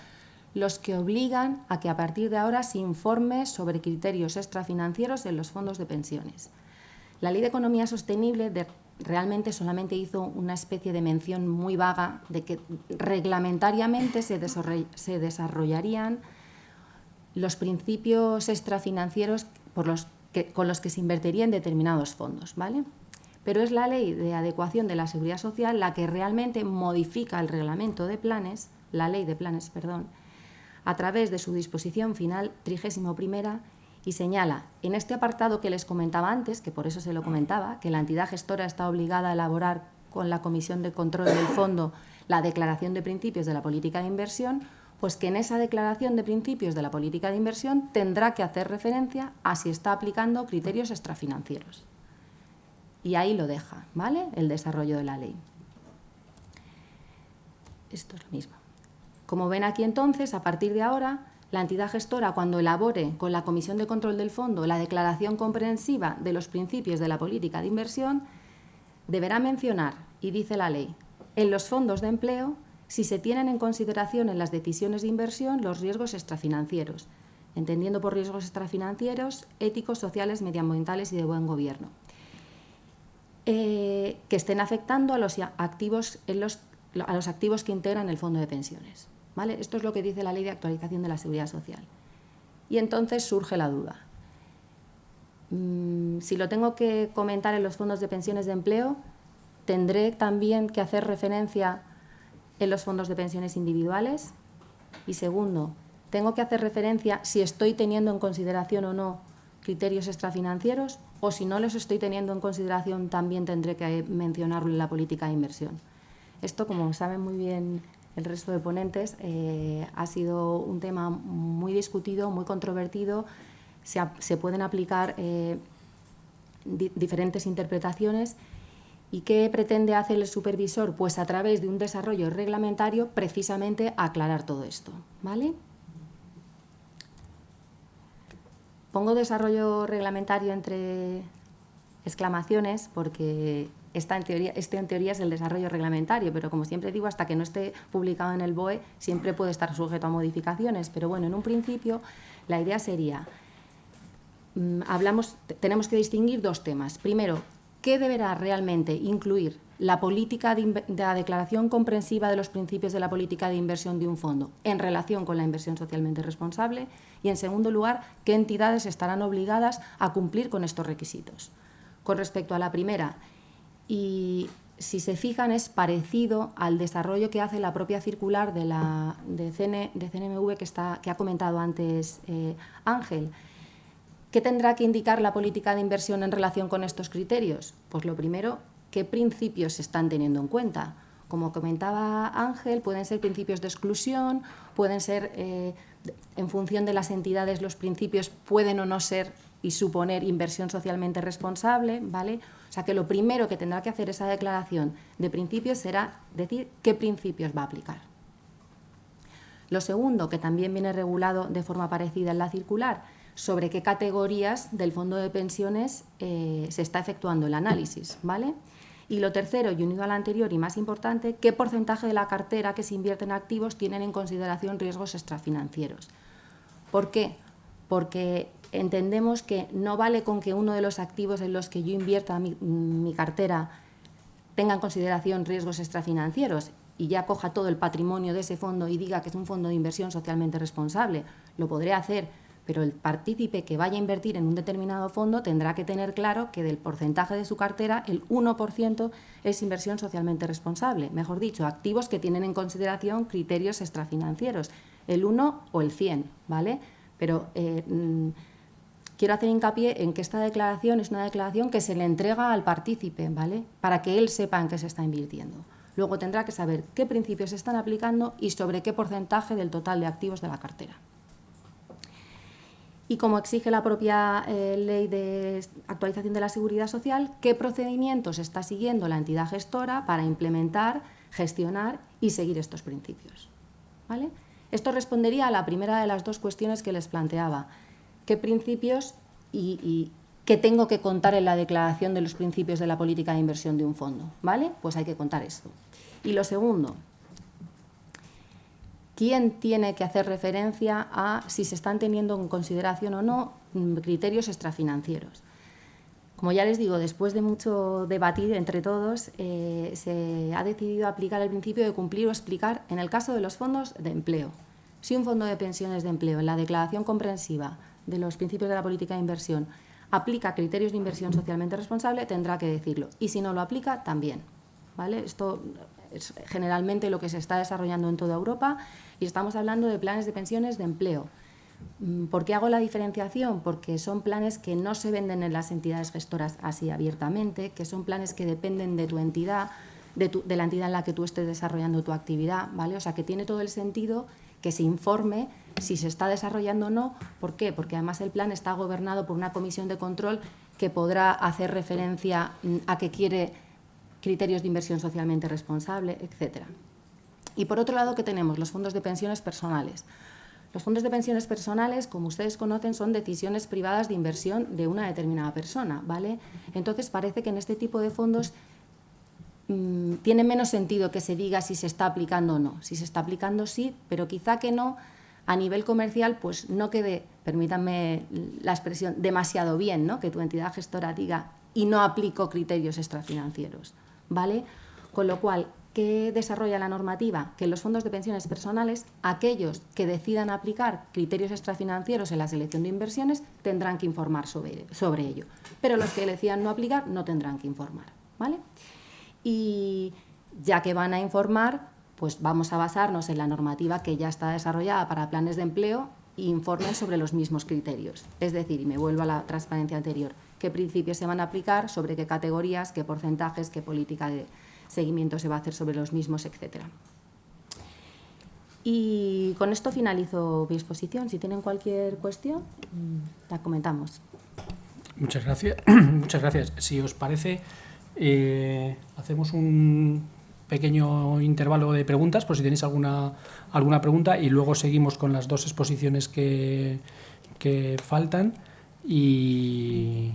C: los que obligan a que a partir de ahora se informe sobre criterios extrafinancieros en los fondos de pensiones. La Ley de Economía Sostenible realmente solamente hizo una especie de mención muy vaga de que reglamentariamente se desarrollarían los principios extrafinancieros con los que se invertiría en determinados fondos, ¿vale? Pero es la Ley de Adecuación de la Seguridad Social la que realmente modifica el reglamento de planes, la Ley de Planes, perdón, a través de su disposición final 31ª y señala en este apartado que les comentaba antes, que por eso se lo comentaba, que la entidad gestora está obligada a elaborar con la Comisión de Control del Fondo la Declaración de Principios de la Política de Inversión, pues que en esa Declaración de Principios de la Política de Inversión tendrá que hacer referencia a si está aplicando criterios extrafinancieros. Y ahí lo deja, ¿vale?, el desarrollo de la ley. Esto es lo mismo. Como ven aquí entonces, a partir de ahora, la entidad gestora, cuando elabore con la Comisión de Control del Fondo la Declaración Comprensiva de los Principios de la Política de Inversión, deberá mencionar, y dice la ley, en los fondos de empleo, si se tienen en consideración en las decisiones de inversión los riesgos extrafinancieros, entendiendo por riesgos extrafinancieros, éticos, sociales, medioambientales y de buen gobierno, que estén afectando a los activos que integran el fondo de pensiones. ¿Vale? Esto es lo que dice la Ley de Actualización de la Seguridad Social. Y entonces surge la duda. Si lo tengo que comentar en los fondos de pensiones de empleo, ¿tendré también que hacer referencia en los fondos de pensiones individuales? Y segundo, ¿tengo que hacer referencia si estoy teniendo en consideración o no criterios extrafinancieros? O si no los estoy teniendo en consideración, también tendré que mencionarlo en la política de inversión. Esto, como saben muy bien el resto de ponentes, ha sido un tema muy discutido, muy controvertido. Se pueden aplicar diferentes interpretaciones. ¿Y qué pretende hacer el supervisor? Pues a través de un desarrollo reglamentario, precisamente aclarar todo esto, ¿vale? Pongo desarrollo reglamentario entre exclamaciones porque este en teoría es el desarrollo reglamentario, pero como siempre digo, hasta que no esté publicado en el BOE siempre puede estar sujeto a modificaciones. Pero bueno, en un principio la idea sería, tenemos que distinguir dos temas. Primero, ¿qué deberá realmente incluir la política de la declaración comprensiva de los principios de la política de inversión de un fondo en relación con la inversión socialmente responsable? Y en segundo lugar, ¿qué entidades estarán obligadas a cumplir con estos requisitos? Con respecto a la primera, y si se fijan, es parecido al desarrollo que hace la propia circular de CNMV que ha comentado antes Ángel. ¿Qué tendrá que indicar la política de inversión en relación con estos criterios? Pues lo primero, ¿qué principios se están teniendo en cuenta? Como comentaba Ángel, pueden ser principios de exclusión, pueden ser, en función de las entidades, los principios pueden o no ser y suponer inversión socialmente responsable, ¿vale? O sea que lo primero que tendrá que hacer esa declaración de principios será decir qué principios va a aplicar. Lo segundo, que también viene regulado de forma parecida en la circular, sobre qué categorías del fondo de pensiones se está efectuando el análisis, ¿vale? Y lo tercero, y unido al anterior y más importante, qué porcentaje de la cartera que se invierte en activos tienen en consideración riesgos extrafinancieros. ¿Por qué? Porque entendemos que no vale con que uno de los activos en los que yo invierta mi cartera tenga en consideración riesgos extrafinancieros y ya coja todo el patrimonio de ese fondo y diga que es un fondo de inversión socialmente responsable. Lo podré hacer, pero el partícipe que vaya a invertir en un determinado fondo tendrá que tener claro que del porcentaje de su cartera el 1% es inversión socialmente responsable. Mejor dicho, activos que tienen en consideración criterios extrafinancieros, el 1 o el 100, ¿vale? Pero quiero hacer hincapié en que esta declaración es una declaración que se le entrega al partícipe, ¿vale? Para que él sepa en qué se está invirtiendo. Luego tendrá que saber qué principios se están aplicando y sobre qué porcentaje del total de activos de la cartera. Y como exige la propia Ley de Actualización de la Seguridad Social, qué procedimientos está siguiendo la entidad gestora para implementar, gestionar y seguir estos principios, ¿vale? Esto respondería a la primera de las dos cuestiones que les planteaba. ¿Qué principios y qué tengo que contar en la declaración de los principios de la política de inversión de un fondo? ¿Vale? Pues hay que contar esto. Y lo segundo, ¿quién tiene que hacer referencia a si se están teniendo en consideración o no criterios extrafinancieros? Como ya les digo, después de mucho debatir entre todos, se ha decidido aplicar el principio de cumplir o explicar en el caso de los fondos de empleo. Si un fondo de pensiones de empleo en la declaración comprensiva de los principios de la política de inversión aplica criterios de inversión socialmente responsable, tendrá que decirlo. Y si no lo aplica, también, ¿vale? Esto es generalmente lo que se está desarrollando en toda Europa y estamos hablando de planes de pensiones de empleo. ¿Por qué hago la diferenciación? Porque son planes que no se venden en las entidades gestoras así abiertamente, que son planes que dependen de tu entidad, de la entidad en la que tú estés desarrollando tu actividad, ¿vale? O sea, que tiene todo el sentido que se informe si se está desarrollando o no. ¿Por qué? Porque además el plan está gobernado por una comisión de control que podrá hacer referencia a que quiere criterios de inversión socialmente responsable, etcétera. Y por otro lado, ¿qué tenemos? Los fondos de pensiones personales. Los fondos de pensiones personales, como ustedes conocen, son decisiones privadas de inversión de una determinada persona, ¿vale? Entonces parece que en este tipo de fondos tiene menos sentido que se diga si se está aplicando o no. Si se está aplicando, sí, pero quizá que no, a nivel comercial, pues no quede, permítanme la expresión, demasiado bien, ¿no? Que tu entidad gestora diga y no aplico criterios extrafinancieros, ¿vale? Con lo cual, ¿qué desarrolla la normativa? Que los fondos de pensiones personales, aquellos que decidan aplicar criterios extrafinancieros en la selección de inversiones, tendrán que informar sobre ello. Pero los que decidan no aplicar no tendrán que informar, ¿vale? Y ya que van a informar, pues vamos a basarnos en la normativa que ya está desarrollada para planes de empleo e informen sobre los mismos criterios. Es decir, y me vuelvo a la transparencia anterior, qué principios se van a aplicar, sobre qué categorías, qué porcentajes, qué política de seguimiento se va a hacer sobre los mismos, etcétera. Y con esto finalizo mi exposición. Si tienen cualquier cuestión, la comentamos.
A: Muchas gracias. Muchas gracias. Si os parece, hacemos un pequeño intervalo de preguntas, por si tenéis alguna pregunta, y luego seguimos con las dos exposiciones que faltan. Y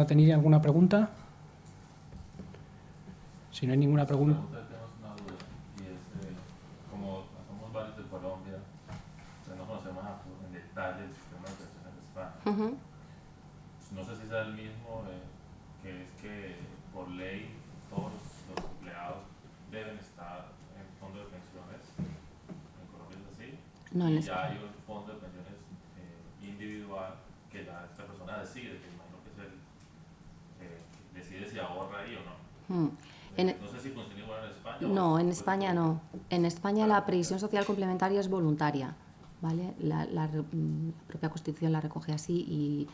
A: ¿tenéis alguna pregunta? Si no hay ninguna pregunta.
E: Tenemos una duda, y es, como somos varios de Colombia, no conocemos en detalle el sistema de pensiones de España. No sé si sea el mismo, que es que por ley todos los empleados deben estar en fondo de pensiones. En Colombia es así.
C: No, en
E: y ya hay un fondo de pensiones individual que ya esta persona decide, que imagino que es decide si ahorra ahí o no. No sé si funciona igual en España.
C: No, en España no. En España la previsión social complementaria es voluntaria, ¿vale? La propia Constitución la recoge así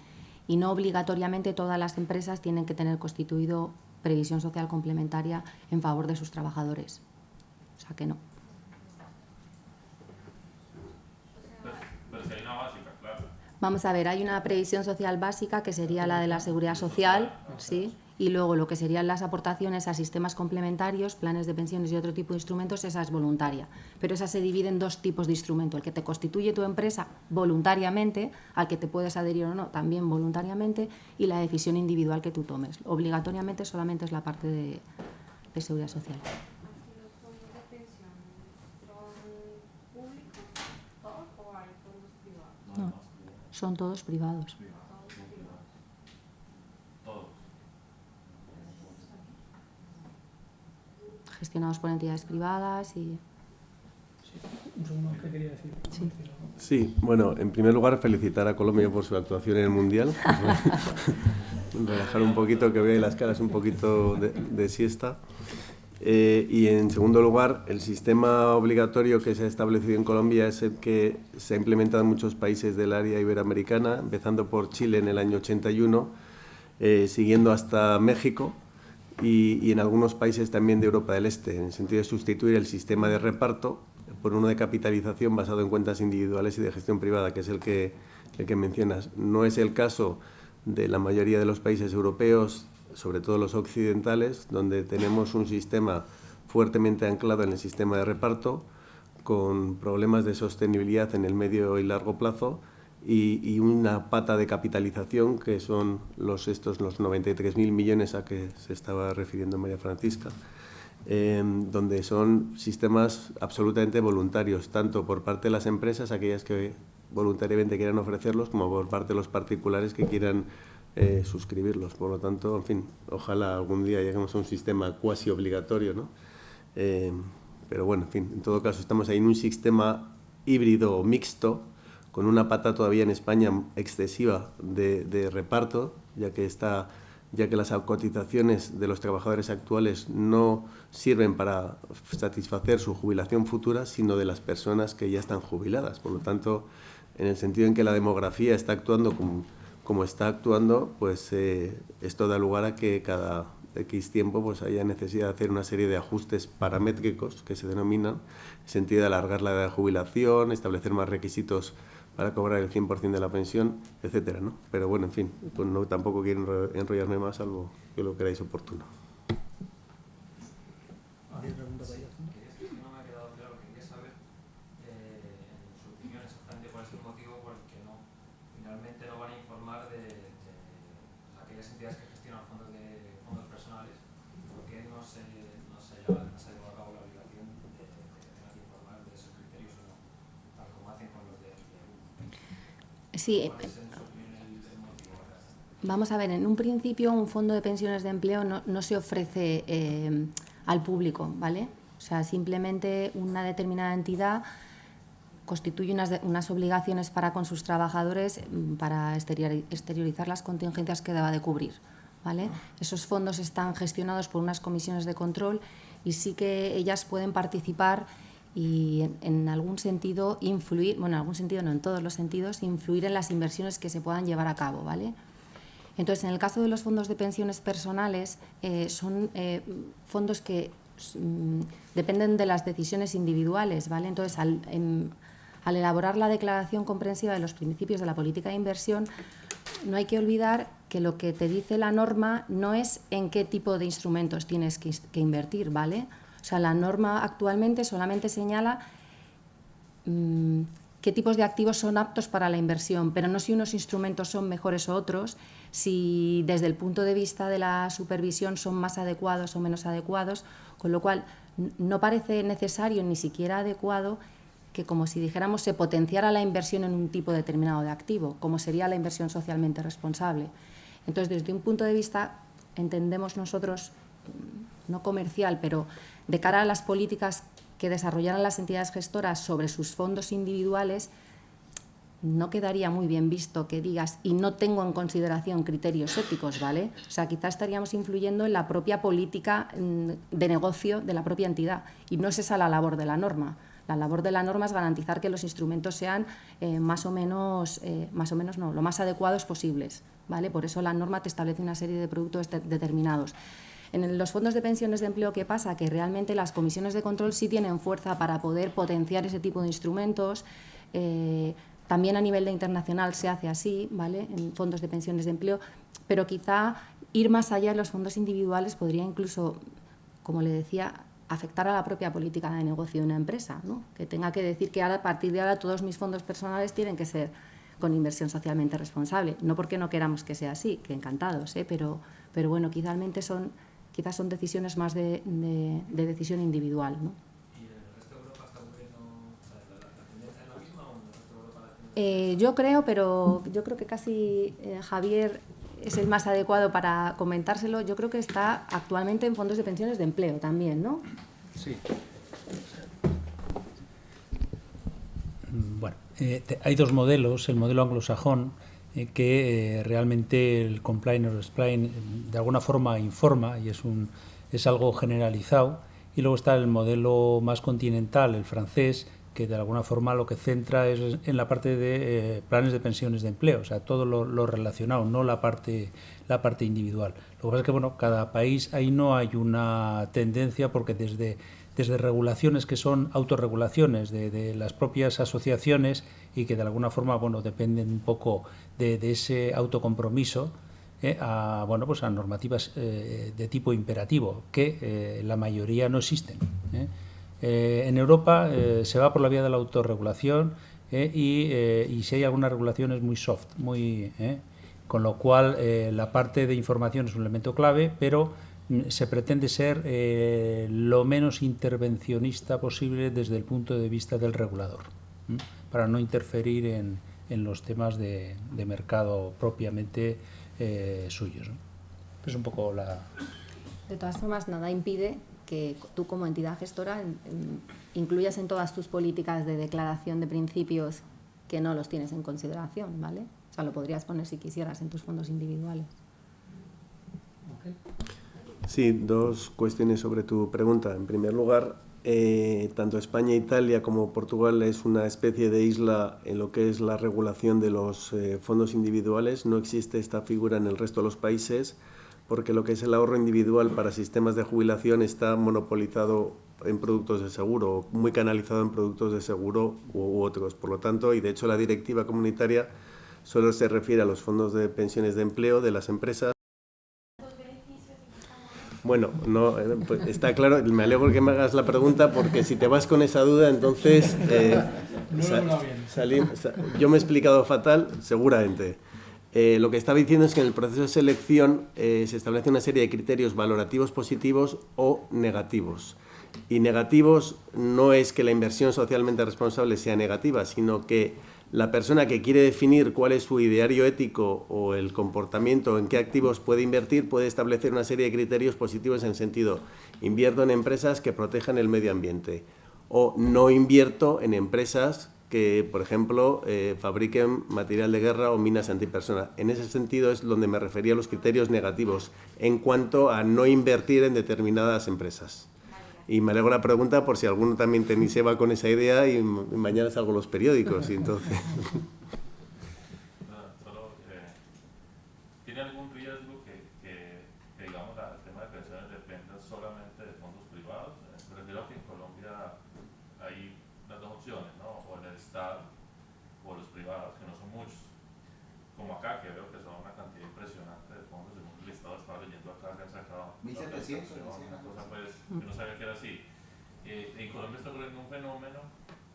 C: y no obligatoriamente todas las empresas tienen que tener constituido previsión social complementaria en favor de sus trabajadores. O sea que no.
E: Pero si hay una básica, claro.
C: Vamos a ver, hay una previsión social básica que sería la de la seguridad social, ¿sí? Y luego lo que serían las aportaciones a sistemas complementarios, planes de pensiones y otro tipo de instrumentos, esa es voluntaria. Pero esa se divide en dos tipos de instrumento, el que te constituye tu empresa voluntariamente, al que te puedes adherir o no, también voluntariamente, y la decisión individual que tú tomes. Obligatoriamente solamente es la parte de seguridad social.
F: ¿Los fondos de pensión son públicos todos o hay fondos privados?
C: No, son todos privados. Gestionados por entidades privadas y...
A: ¿Qué quería decir?
C: Sí.
B: Sí, bueno, en primer lugar felicitar a Colombia por su actuación en el Mundial. Relajar un poquito, que vea las caras un poquito de siesta. Y en segundo lugar, el sistema obligatorio que se ha establecido en Colombia es el que se ha implementado en muchos países del área iberoamericana, empezando por Chile en el año 81, siguiendo hasta México y en algunos países también de Europa del Este, en el sentido de sustituir el sistema de reparto por uno de capitalización basado en cuentas individuales y de gestión privada, que es el que mencionas. No es el caso de la mayoría de los países europeos, sobre todo los occidentales, donde tenemos un sistema fuertemente anclado en el sistema de reparto, con problemas de sostenibilidad en el medio y largo plazo y una pata de capitalización que son los 93.000 millones a que se estaba refiriendo María Francisca, donde son sistemas absolutamente voluntarios, tanto por parte de las empresas, aquellas que voluntariamente quieran ofrecerlos, como por parte de los particulares que quieran suscribirlos. Por lo tanto, en fin, ojalá algún día lleguemos a un sistema cuasi obligatorio, ¿no? Pero bueno, en fin, en todo caso estamos ahí en un sistema híbrido o mixto, con una pata todavía en España excesiva de reparto, ya que las cotizaciones de los trabajadores actuales no sirven para satisfacer su jubilación futura, sino de las personas que ya están jubiladas. Por lo tanto, en el sentido en que la demografía está actuando como está actuando, pues esto da lugar a que cada X tiempo pues haya necesidad de hacer una serie de ajustes paramétricos que se denominan, en el sentido de alargar la edad de jubilación, establecer más requisitos para cobrar el 100% de la pensión, etcétera, ¿no? Pero bueno, en fin, pues no, tampoco quiero enrollarme más, salvo que lo queráis oportuno.
G: No me ha quedado claro, quería saber en su opinión exactamente cuál es el motivo por el que finalmente no van a informar de aquellas entidades que gestionan fondos personales, por qué no se lleva a cabo la obligación de que tengan que informar de esos criterios o no, tal como hacen con los de
C: Sí. Vamos a ver, en un principio un fondo de pensiones de empleo no se ofrece al público, ¿vale? O sea, simplemente una determinada entidad constituye unas obligaciones para con sus trabajadores para exteriorizar las contingencias que deba de cubrir, ¿vale? Esos fondos están gestionados por unas comisiones de control y sí que ellas pueden participar y en algún sentido influir, bueno, en algún sentido no, en todos los sentidos, influir en las inversiones que se puedan llevar a cabo, ¿vale? Entonces, en el caso de los fondos de pensiones personales, son fondos que dependen de las decisiones individuales, ¿vale? Entonces, al elaborar la declaración comprensiva de los principios de la política de inversión, no hay que olvidar que lo que te dice la norma no es en qué tipo de instrumentos tienes que invertir, ¿vale? O sea, la norma actualmente solamente señala qué tipos de activos son aptos para la inversión, pero no si unos instrumentos son mejores o otros, si desde el punto de vista de la supervisión son más adecuados o menos adecuados, con lo cual no parece necesario ni siquiera adecuado que, como si dijéramos, se potenciara la inversión en un tipo determinado de activo, como sería la inversión socialmente responsable. Entonces, desde un punto de vista, entendemos nosotros, no comercial, pero de cara a las políticas que desarrollaran las entidades gestoras sobre sus fondos individuales, no quedaría muy bien visto que digas y no tengo en consideración criterios éticos, ¿vale? O sea, quizás estaríamos influyendo en la propia política de negocio de la propia entidad y no es esa la labor de la norma. La labor de la norma es garantizar que los instrumentos sean lo más adecuados posibles, ¿vale? Por eso la norma te establece una serie de productos determinados. En los fondos de pensiones de empleo, ¿qué pasa? Que realmente las comisiones de control sí tienen fuerza para poder potenciar ese tipo de instrumentos. También a nivel internacional se hace así, ¿vale? En fondos de pensiones de empleo, pero quizá ir más allá en los fondos individuales podría incluso, como le decía, afectar a la propia política de negocio de una empresa, ¿no? Que tenga que decir que ahora, a partir de ahora todos mis fondos personales tienen que ser con inversión socialmente responsable. No porque no queramos que sea así, que encantados, pero bueno, quizás son decisiones más de decisión individual, ¿no?
G: ¿Y en el resto de Europa está ocurriendo la tendencia es la misma o en el resto de Europa la tendencia?
C: Yo creo, pero yo creo que casi Javier es el más adecuado para comentárselo. Yo creo que está actualmente en fondos de pensiones de empleo también, ¿no?
H: Sí. Bueno, hay dos modelos. El modelo anglosajón, que realmente el complain o explain de alguna forma informa y es un es algo generalizado. Y luego está el modelo más continental, el francés, que de alguna forma lo que centra es en la parte de planes de pensiones de empleo, o sea, todo lo relacionado, no la parte individual. Lo que pasa es que, bueno, cada país, ahí no hay una tendencia, porque desde regulaciones que son autorregulaciones de las propias asociaciones y que de alguna forma, bueno, dependen un poco de ese autocompromiso, a normativas de tipo imperativo, que la mayoría no existen. En Europa se va por la vía de la autorregulación, y si hay alguna regulación es muy soft, con lo cual la parte de información es un elemento clave, pero se pretende ser lo menos intervencionista posible desde el punto de vista del regulador, para no interferir en los temas de mercado propiamente suyos, ¿no? Es un poco la...
C: De todas formas, nada impide que tú, como entidad gestora, incluyas en todas tus políticas de declaración de principios que no los tienes en consideración, ¿vale? O sea, lo podrías poner si quisieras en tus fondos individuales.
A: Okay.
B: Sí, dos cuestiones sobre tu pregunta. En primer lugar, tanto España, Italia como Portugal es una especie de isla en lo que es la regulación de los fondos individuales. No existe esta figura en el resto de los países, porque lo que es el ahorro individual para sistemas de jubilación está monopolizado en productos de seguro, muy canalizado en productos de seguro u otros. Por lo tanto, y de hecho la directiva comunitaria solo se refiere a los fondos de pensiones de empleo de las empresas. Bueno, no, pues está claro, me alegro que me hagas la pregunta, porque si te vas con esa duda, entonces yo me he explicado fatal, seguramente. Lo que estaba diciendo es que en el proceso de selección se establece una serie de criterios valorativos positivos o negativos. Y negativos no es que la inversión socialmente responsable sea negativa, sino que la persona que quiere definir cuál es su ideario ético o el comportamiento, en qué activos puede invertir, puede establecer una serie de criterios positivos en el sentido: invierto en empresas que protejan el medio ambiente, o no invierto en empresas que, por ejemplo, fabriquen material de guerra o minas antipersona. En ese sentido es donde me refería a los criterios negativos en cuanto a no invertir en determinadas empresas. Y me alegro la pregunta por si alguno también se va con esa idea y mañana salgo en los periódicos. Y entonces...
E: ¿Tiene algún riesgo que digamos, el tema de pensiones dependa solamente de fondos privados? Me refiero a que en Colombia hay las dos opciones, ¿no? O el Estado o los privados, que no son muchos. Como acá, que veo que son una cantidad impresionante de fondos, según el Estado estaba leyendo acá, que han sacado
D: 1.700,
E: una cosa pues, yo no sabía que era así. En Colombia está ocurriendo un fenómeno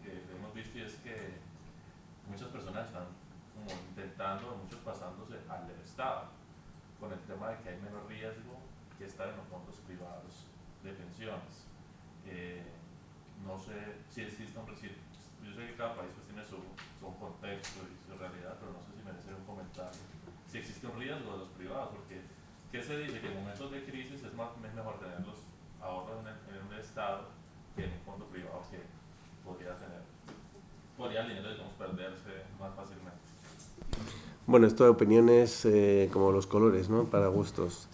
E: que hemos visto, y es que muchas personas están como intentando, muchos pasándose al del Estado, con el tema de que hay menos riesgo que estar en los fondos privados de pensiones. No sé si existe un riesgo. Yo sé que cada país pues, tiene su contexto y su realidad, pero no sé si merece un comentario. Si existe un riesgo de los privados, porque ¿qué se dice? Que en momentos de crisis es mejor tener los ahorros en un Estado que en un fondo privado, que podría el dinero, digamos, perderse más fácilmente.
B: Bueno, esto de opiniones como los colores, ¿no? Para gustos.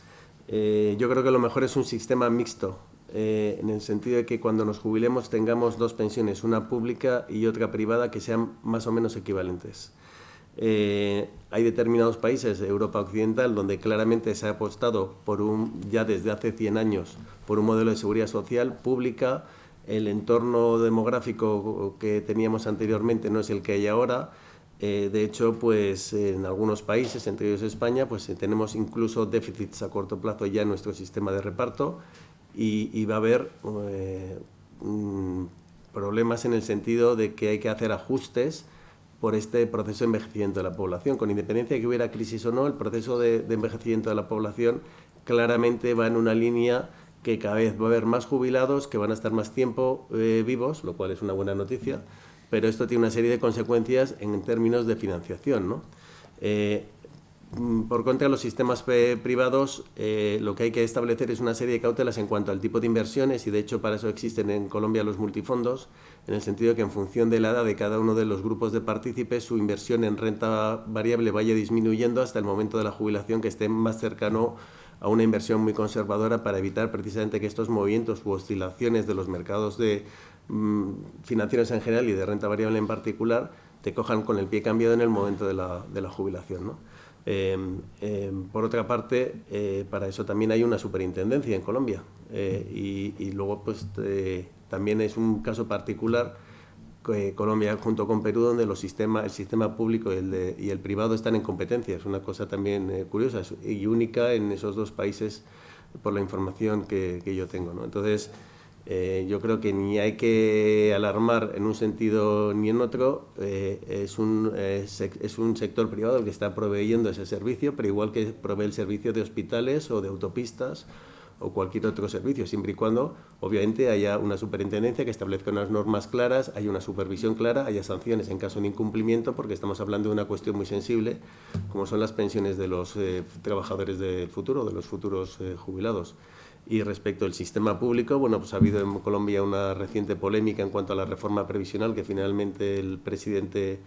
B: Yo creo que lo mejor es un sistema mixto, en el sentido de que cuando nos jubilemos tengamos dos pensiones, una pública y otra privada, que sean más o menos equivalentes. Hay determinados países de Europa Occidental donde claramente se ha apostado ya desde hace 100 años por un modelo de seguridad social pública. El entorno demográfico que teníamos anteriormente no es el que hay ahora. De hecho, pues en algunos países, entre ellos España, pues tenemos incluso déficits a corto plazo ya en nuestro sistema de reparto, y va a haber problemas en el sentido de que hay que hacer ajustes por este proceso de envejecimiento de la población. Con independencia de que hubiera crisis o no, el proceso de envejecimiento de la población claramente va en una línea que cada vez va a haber más jubilados, que van a estar más tiempo vivos, lo cual es una buena noticia, pero esto tiene una serie de consecuencias en términos de financiación, ¿no? Por contra, los sistemas privados, lo que hay que establecer es una serie de cautelas en cuanto al tipo de inversiones, y de hecho para eso existen en Colombia los multifondos, en el sentido de que en función de la edad de cada uno de los grupos de partícipes, su inversión en renta variable vaya disminuyendo hasta el momento de la jubilación, que esté más cercano a una inversión muy conservadora para evitar precisamente que estos movimientos u oscilaciones de los mercados financieros en general y de renta variable en particular te cojan con el pie cambiado en el momento de la jubilación, ¿no? Por otra parte, para eso también hay una superintendencia en Colombia y luego pues también es un caso particular Colombia junto con Perú donde el sistema público y el privado están en competencia. Es una cosa también curiosa y única en esos dos países por la información que yo tengo, ¿no? Entonces, yo creo que ni hay que alarmar en un sentido ni en otro, es un sector privado el que está proveyendo ese servicio, pero igual que provee el servicio de hospitales o de autopistas o cualquier otro servicio, siempre y cuando obviamente haya una superintendencia que establezca unas normas claras, haya una supervisión clara, haya sanciones en caso de incumplimiento, porque estamos hablando de una cuestión muy sensible, como son las pensiones de los trabajadores del futuro, de los futuros jubilados. Y respecto al sistema público, bueno, pues ha habido en Colombia una reciente polémica en cuanto a la reforma previsional que finalmente el presidente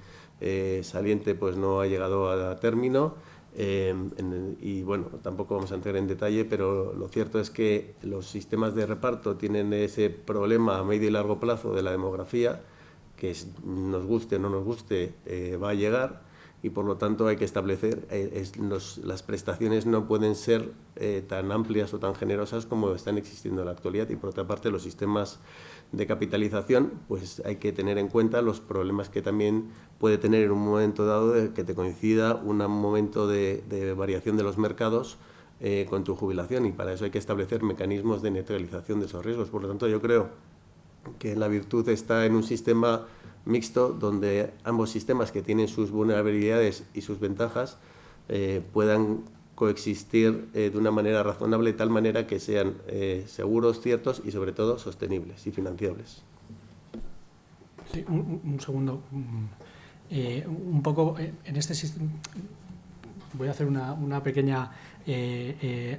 B: saliente pues no ha llegado a término. Y bueno, tampoco vamos a entrar en detalle, pero lo cierto es que los sistemas de reparto tienen ese problema a medio y largo plazo de la demografía, que nos guste o no nos guste, va a llegar. Y por lo tanto hay que establecer, las prestaciones no pueden ser tan amplias o tan generosas como están existiendo en la actualidad. Y por otra parte los sistemas de capitalización, pues hay que tener en cuenta los problemas que también puede tener en un momento dado de que te coincida un momento de variación de los mercados con tu jubilación, y para eso hay que establecer mecanismos de neutralización de esos riesgos. Por lo tanto yo creo que la virtud está en un sistema mixto donde ambos sistemas que tienen sus vulnerabilidades y sus ventajas puedan coexistir de una manera razonable, de tal manera que sean seguros, ciertos y sobre todo sostenibles y financiables.
A: Sí, un segundo. Un poco en este sistema voy a hacer una pequeña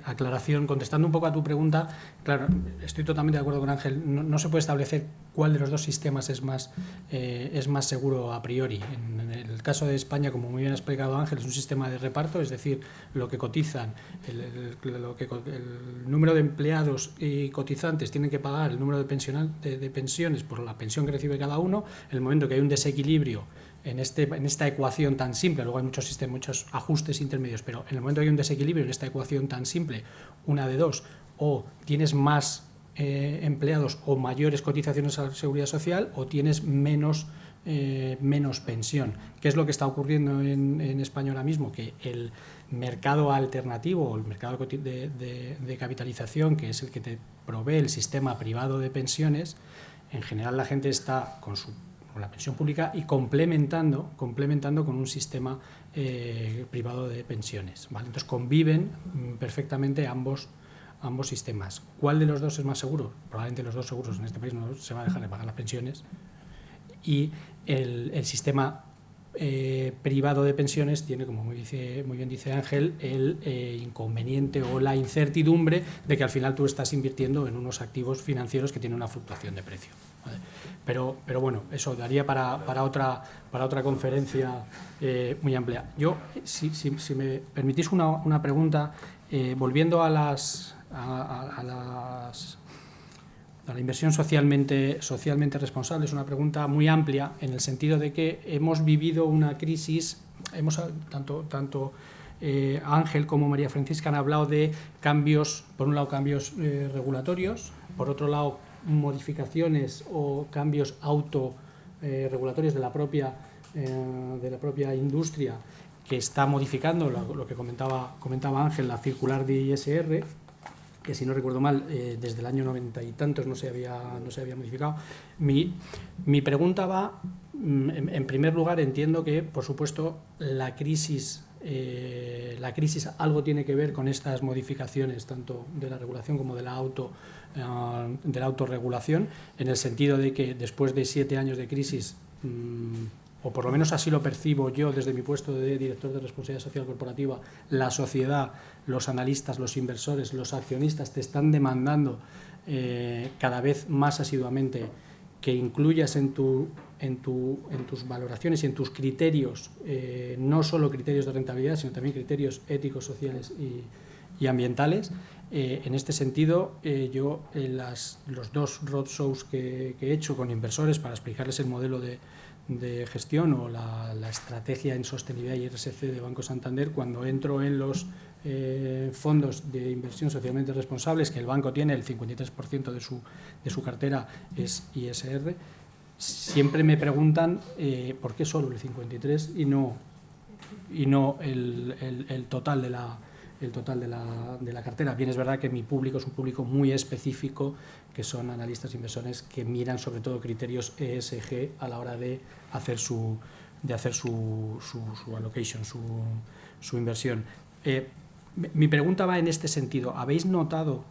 A: aclaración, contestando un poco a tu pregunta. Claro, estoy totalmente de acuerdo con Ángel, no se puede establecer cuál de los dos sistemas es más seguro a priori. En el caso de España, como muy bien ha explicado Ángel, es un sistema de reparto, es decir, lo que cotizan, el número de empleados y cotizantes tienen que pagar el número de pensiones por la pensión que recibe cada uno. En el momento que hay un desequilibrio en esta ecuación tan simple, luego hay muchos ajustes intermedios, pero en el momento que hay un desequilibrio en esta ecuación tan simple, una de dos, o tienes más empleados o mayores cotizaciones a la seguridad social, o tienes menos pensión. ¿Qué es lo que está ocurriendo en España ahora mismo? Que el mercado alternativo o el mercado de capitalización, que es el que te provee el sistema privado de pensiones, en general la gente está con la pensión pública y complementando con un sistema privado de pensiones, ¿vale? Entonces conviven perfectamente ambos sistemas. ¿Cuál de los dos es más seguro? Probablemente los dos seguros. En este país no se va a dejar de pagar las pensiones, y el sistema privado de pensiones tiene, como muy bien dice Ángel, el inconveniente o la incertidumbre de que al final tú estás invirtiendo en unos activos financieros que tienen una fluctuación de precio, ¿vale? Pero bueno, eso daría para otra conferencia muy amplia. Yo, si me permitís una pregunta, volviendo a la inversión socialmente responsable, es una pregunta muy amplia en el sentido de que hemos vivido una crisis, tanto Ángel como María Francisca han hablado de cambios, por un lado cambios regulatorios, por otro lado modificaciones o cambios autorregulatorios de la propia industria, que está modificando lo que comentaba Ángel, la circular de ISR, que si no recuerdo mal, desde el año 90 y tantos no se había modificado. Mi pregunta va, en primer lugar, entiendo que, por supuesto, la crisis algo tiene que ver con estas modificaciones, tanto de la regulación como de la autorregulación, en el sentido de que después de 7 años de crisis, o por lo menos así lo percibo yo desde mi puesto de director de responsabilidad social corporativa, la sociedad, los analistas, los inversores, los accionistas te están demandando cada vez más asiduamente que incluyas en tus valoraciones y en tus criterios, no solo criterios de rentabilidad, sino también criterios éticos, sociales y y ambientales. En este sentido, yo los 2 roadshows que he hecho con inversores para explicarles el modelo de gestión o la estrategia en sostenibilidad y RSC de Banco Santander, cuando entro en los fondos de inversión socialmente responsables, que el banco tiene, el 53% de su cartera es ISR, siempre me preguntan por qué solo el 53 y no el total de la cartera. Bien, es verdad que mi público es un público muy específico, que son analistas inversores que miran sobre todo criterios ESG a la hora de hacer su allocation, su inversión. Mi pregunta va en este sentido. ¿Habéis notado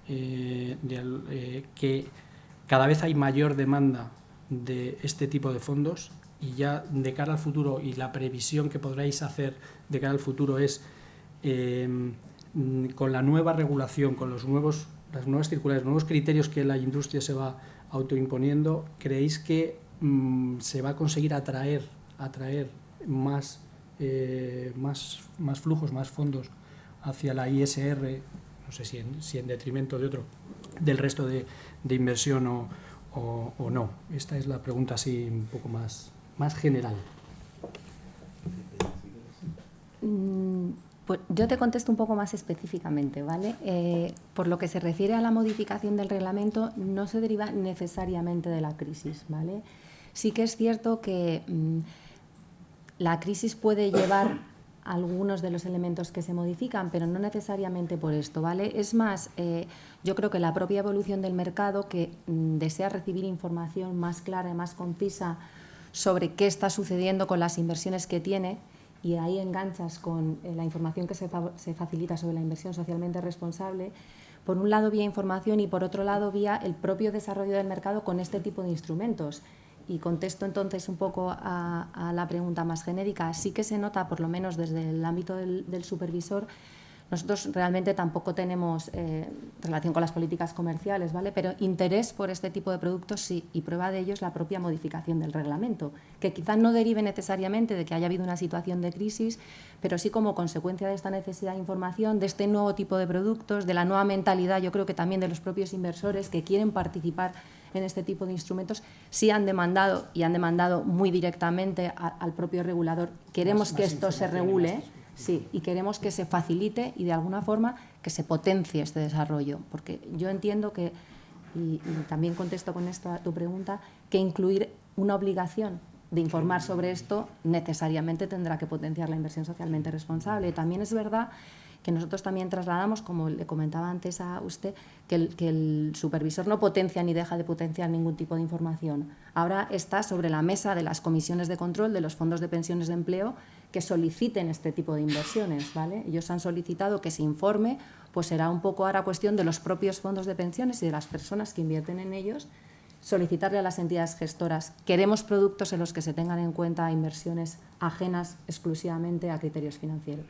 A: que cada vez hay mayor demanda de este tipo de fondos, y ya de cara al futuro, y la previsión que podréis hacer de cara al futuro es con la nueva regulación, con las nuevas circulares, nuevos criterios que la industria se va autoimponiendo, ¿creéis que se va a conseguir atraer más flujos, más fondos hacia la ISR, no sé si en detrimento del resto de inversión o no? Esta es la pregunta así un poco más general.
C: Pues yo te contesto un poco más específicamente, ¿vale? Por lo que se refiere a la modificación del reglamento, no se deriva necesariamente de la crisis, ¿vale? Sí que es cierto que la crisis puede llevar algunos de los elementos que se modifican, pero no necesariamente por esto, ¿vale? Es más, yo creo que la propia evolución del mercado, que desea recibir información más clara y más concisa sobre qué está sucediendo con las inversiones que tiene, y ahí enganchas con la información que se facilita sobre la inversión socialmente responsable, por un lado vía información y por otro lado vía el propio desarrollo del mercado con este tipo de instrumentos. Y contesto entonces un poco a la pregunta más genérica. Sí que se nota, por lo menos desde el ámbito del supervisor, nosotros realmente tampoco tenemos relación con las políticas comerciales, ¿vale? Pero interés por este tipo de productos sí, y prueba de ello es la propia modificación del reglamento, que quizá no derive necesariamente de que haya habido una situación de crisis, pero sí como consecuencia de esta necesidad de información, de este nuevo tipo de productos, de la nueva mentalidad, yo creo que también de los propios inversores que quieren participar en este tipo de instrumentos, sí han demandado, y han demandado muy directamente al propio regulador. Queremos que esto se regule, sí, y queremos que se facilite y de alguna forma que se potencie este desarrollo, porque yo entiendo que, y también contesto con esto a tu pregunta, que incluir una obligación de informar sobre esto necesariamente tendrá que potenciar la inversión socialmente responsable. También es verdad que nosotros también trasladamos, como le comentaba antes a usted, que el supervisor no potencia ni deja de potenciar ningún tipo de información. Ahora está sobre la mesa de las comisiones de control de los fondos de pensiones de empleo que soliciten este tipo de inversiones, ¿vale? Ellos han solicitado que se informe, pues será un poco ahora cuestión de los propios fondos de pensiones y de las personas que invierten en ellos, solicitarle a las entidades gestoras: queremos productos en los que se tengan en cuenta inversiones ajenas exclusivamente a criterios financieros.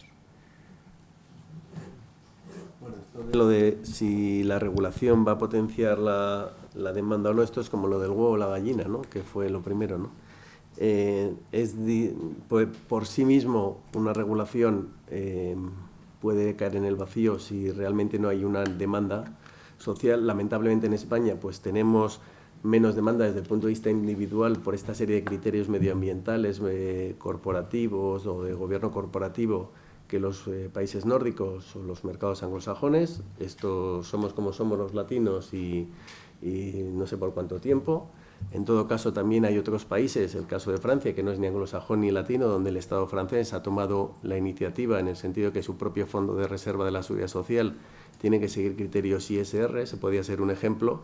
B: Bueno, esto de lo de si la regulación va a potenciar la demanda o no, esto es como lo del huevo o la gallina, ¿no? Que fue lo primero, ¿no? Por sí mismo una regulación puede caer en el vacío si realmente no hay una demanda social. Lamentablemente en España pues tenemos menos demanda desde el punto de vista individual por esta serie de criterios medioambientales, corporativos o de gobierno corporativo, que los países nórdicos o los mercados anglosajones. Esto somos como somos los latinos y no sé por cuánto tiempo. En todo caso, también hay otros países, el caso de Francia, que no es ni anglosajón ni latino, donde el Estado francés ha tomado la iniciativa en el sentido que su propio fondo de reserva de la seguridad social tiene que seguir criterios ISR. Se podría ser un ejemplo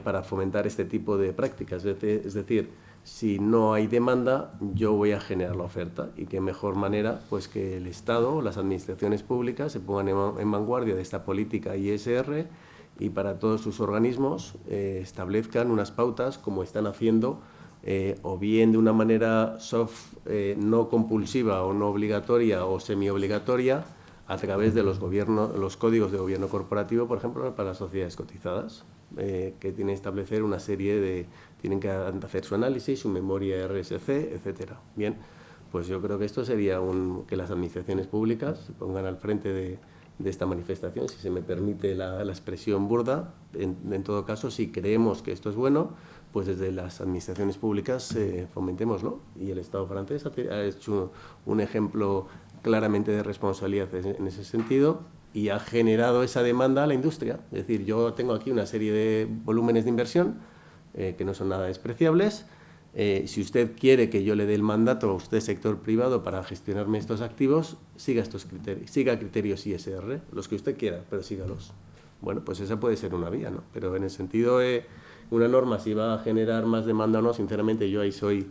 B: para fomentar este tipo de prácticas. Es decir, si no hay demanda, yo voy a generar la oferta, y qué mejor manera pues que el Estado, las administraciones públicas se pongan en vanguardia de esta política ISR y para todos sus organismos establezcan unas pautas, como están haciendo, o bien de una manera soft, no compulsiva o no obligatoria o semi-obligatoria, a través de los códigos de gobierno corporativo, por ejemplo, para las sociedades cotizadas, que tienen que establecer una serie tienen que hacer su análisis, su memoria RSC, etcétera. Bien, pues yo creo que esto sería que las administraciones públicas se pongan al frente de de esta manifestación, si se me permite la expresión burda. En todo caso, si creemos que esto es bueno, pues desde las administraciones públicas fomentémoslo. Y el Estado francés ha hecho un ejemplo claramente de responsabilidad en ese sentido y ha generado esa demanda a la industria. Es decir, yo tengo aquí una serie de volúmenes de inversión que no son nada despreciables. Si usted quiere que yo le dé el mandato a usted, sector privado, para gestionarme estos activos, siga estos criterios, siga criterios ISR, los que usted quiera, pero sígalos. Bueno, pues esa puede ser una vía, ¿no? Pero en el sentido de una norma, si va a generar más demanda o no, sinceramente yo ahí soy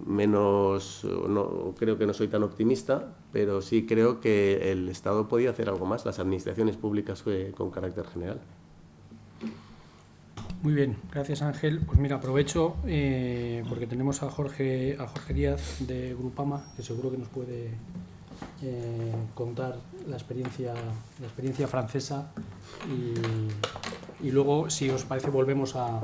B: menos, no, creo que no soy tan optimista, pero sí creo que el Estado podía hacer algo más, las administraciones públicas con carácter general.
A: Muy bien, gracias Ángel. Pues mira, aprovecho porque tenemos a Jorge Díaz de Grupama, que seguro que nos puede contar la experiencia francesa y luego, si os parece, volvemos al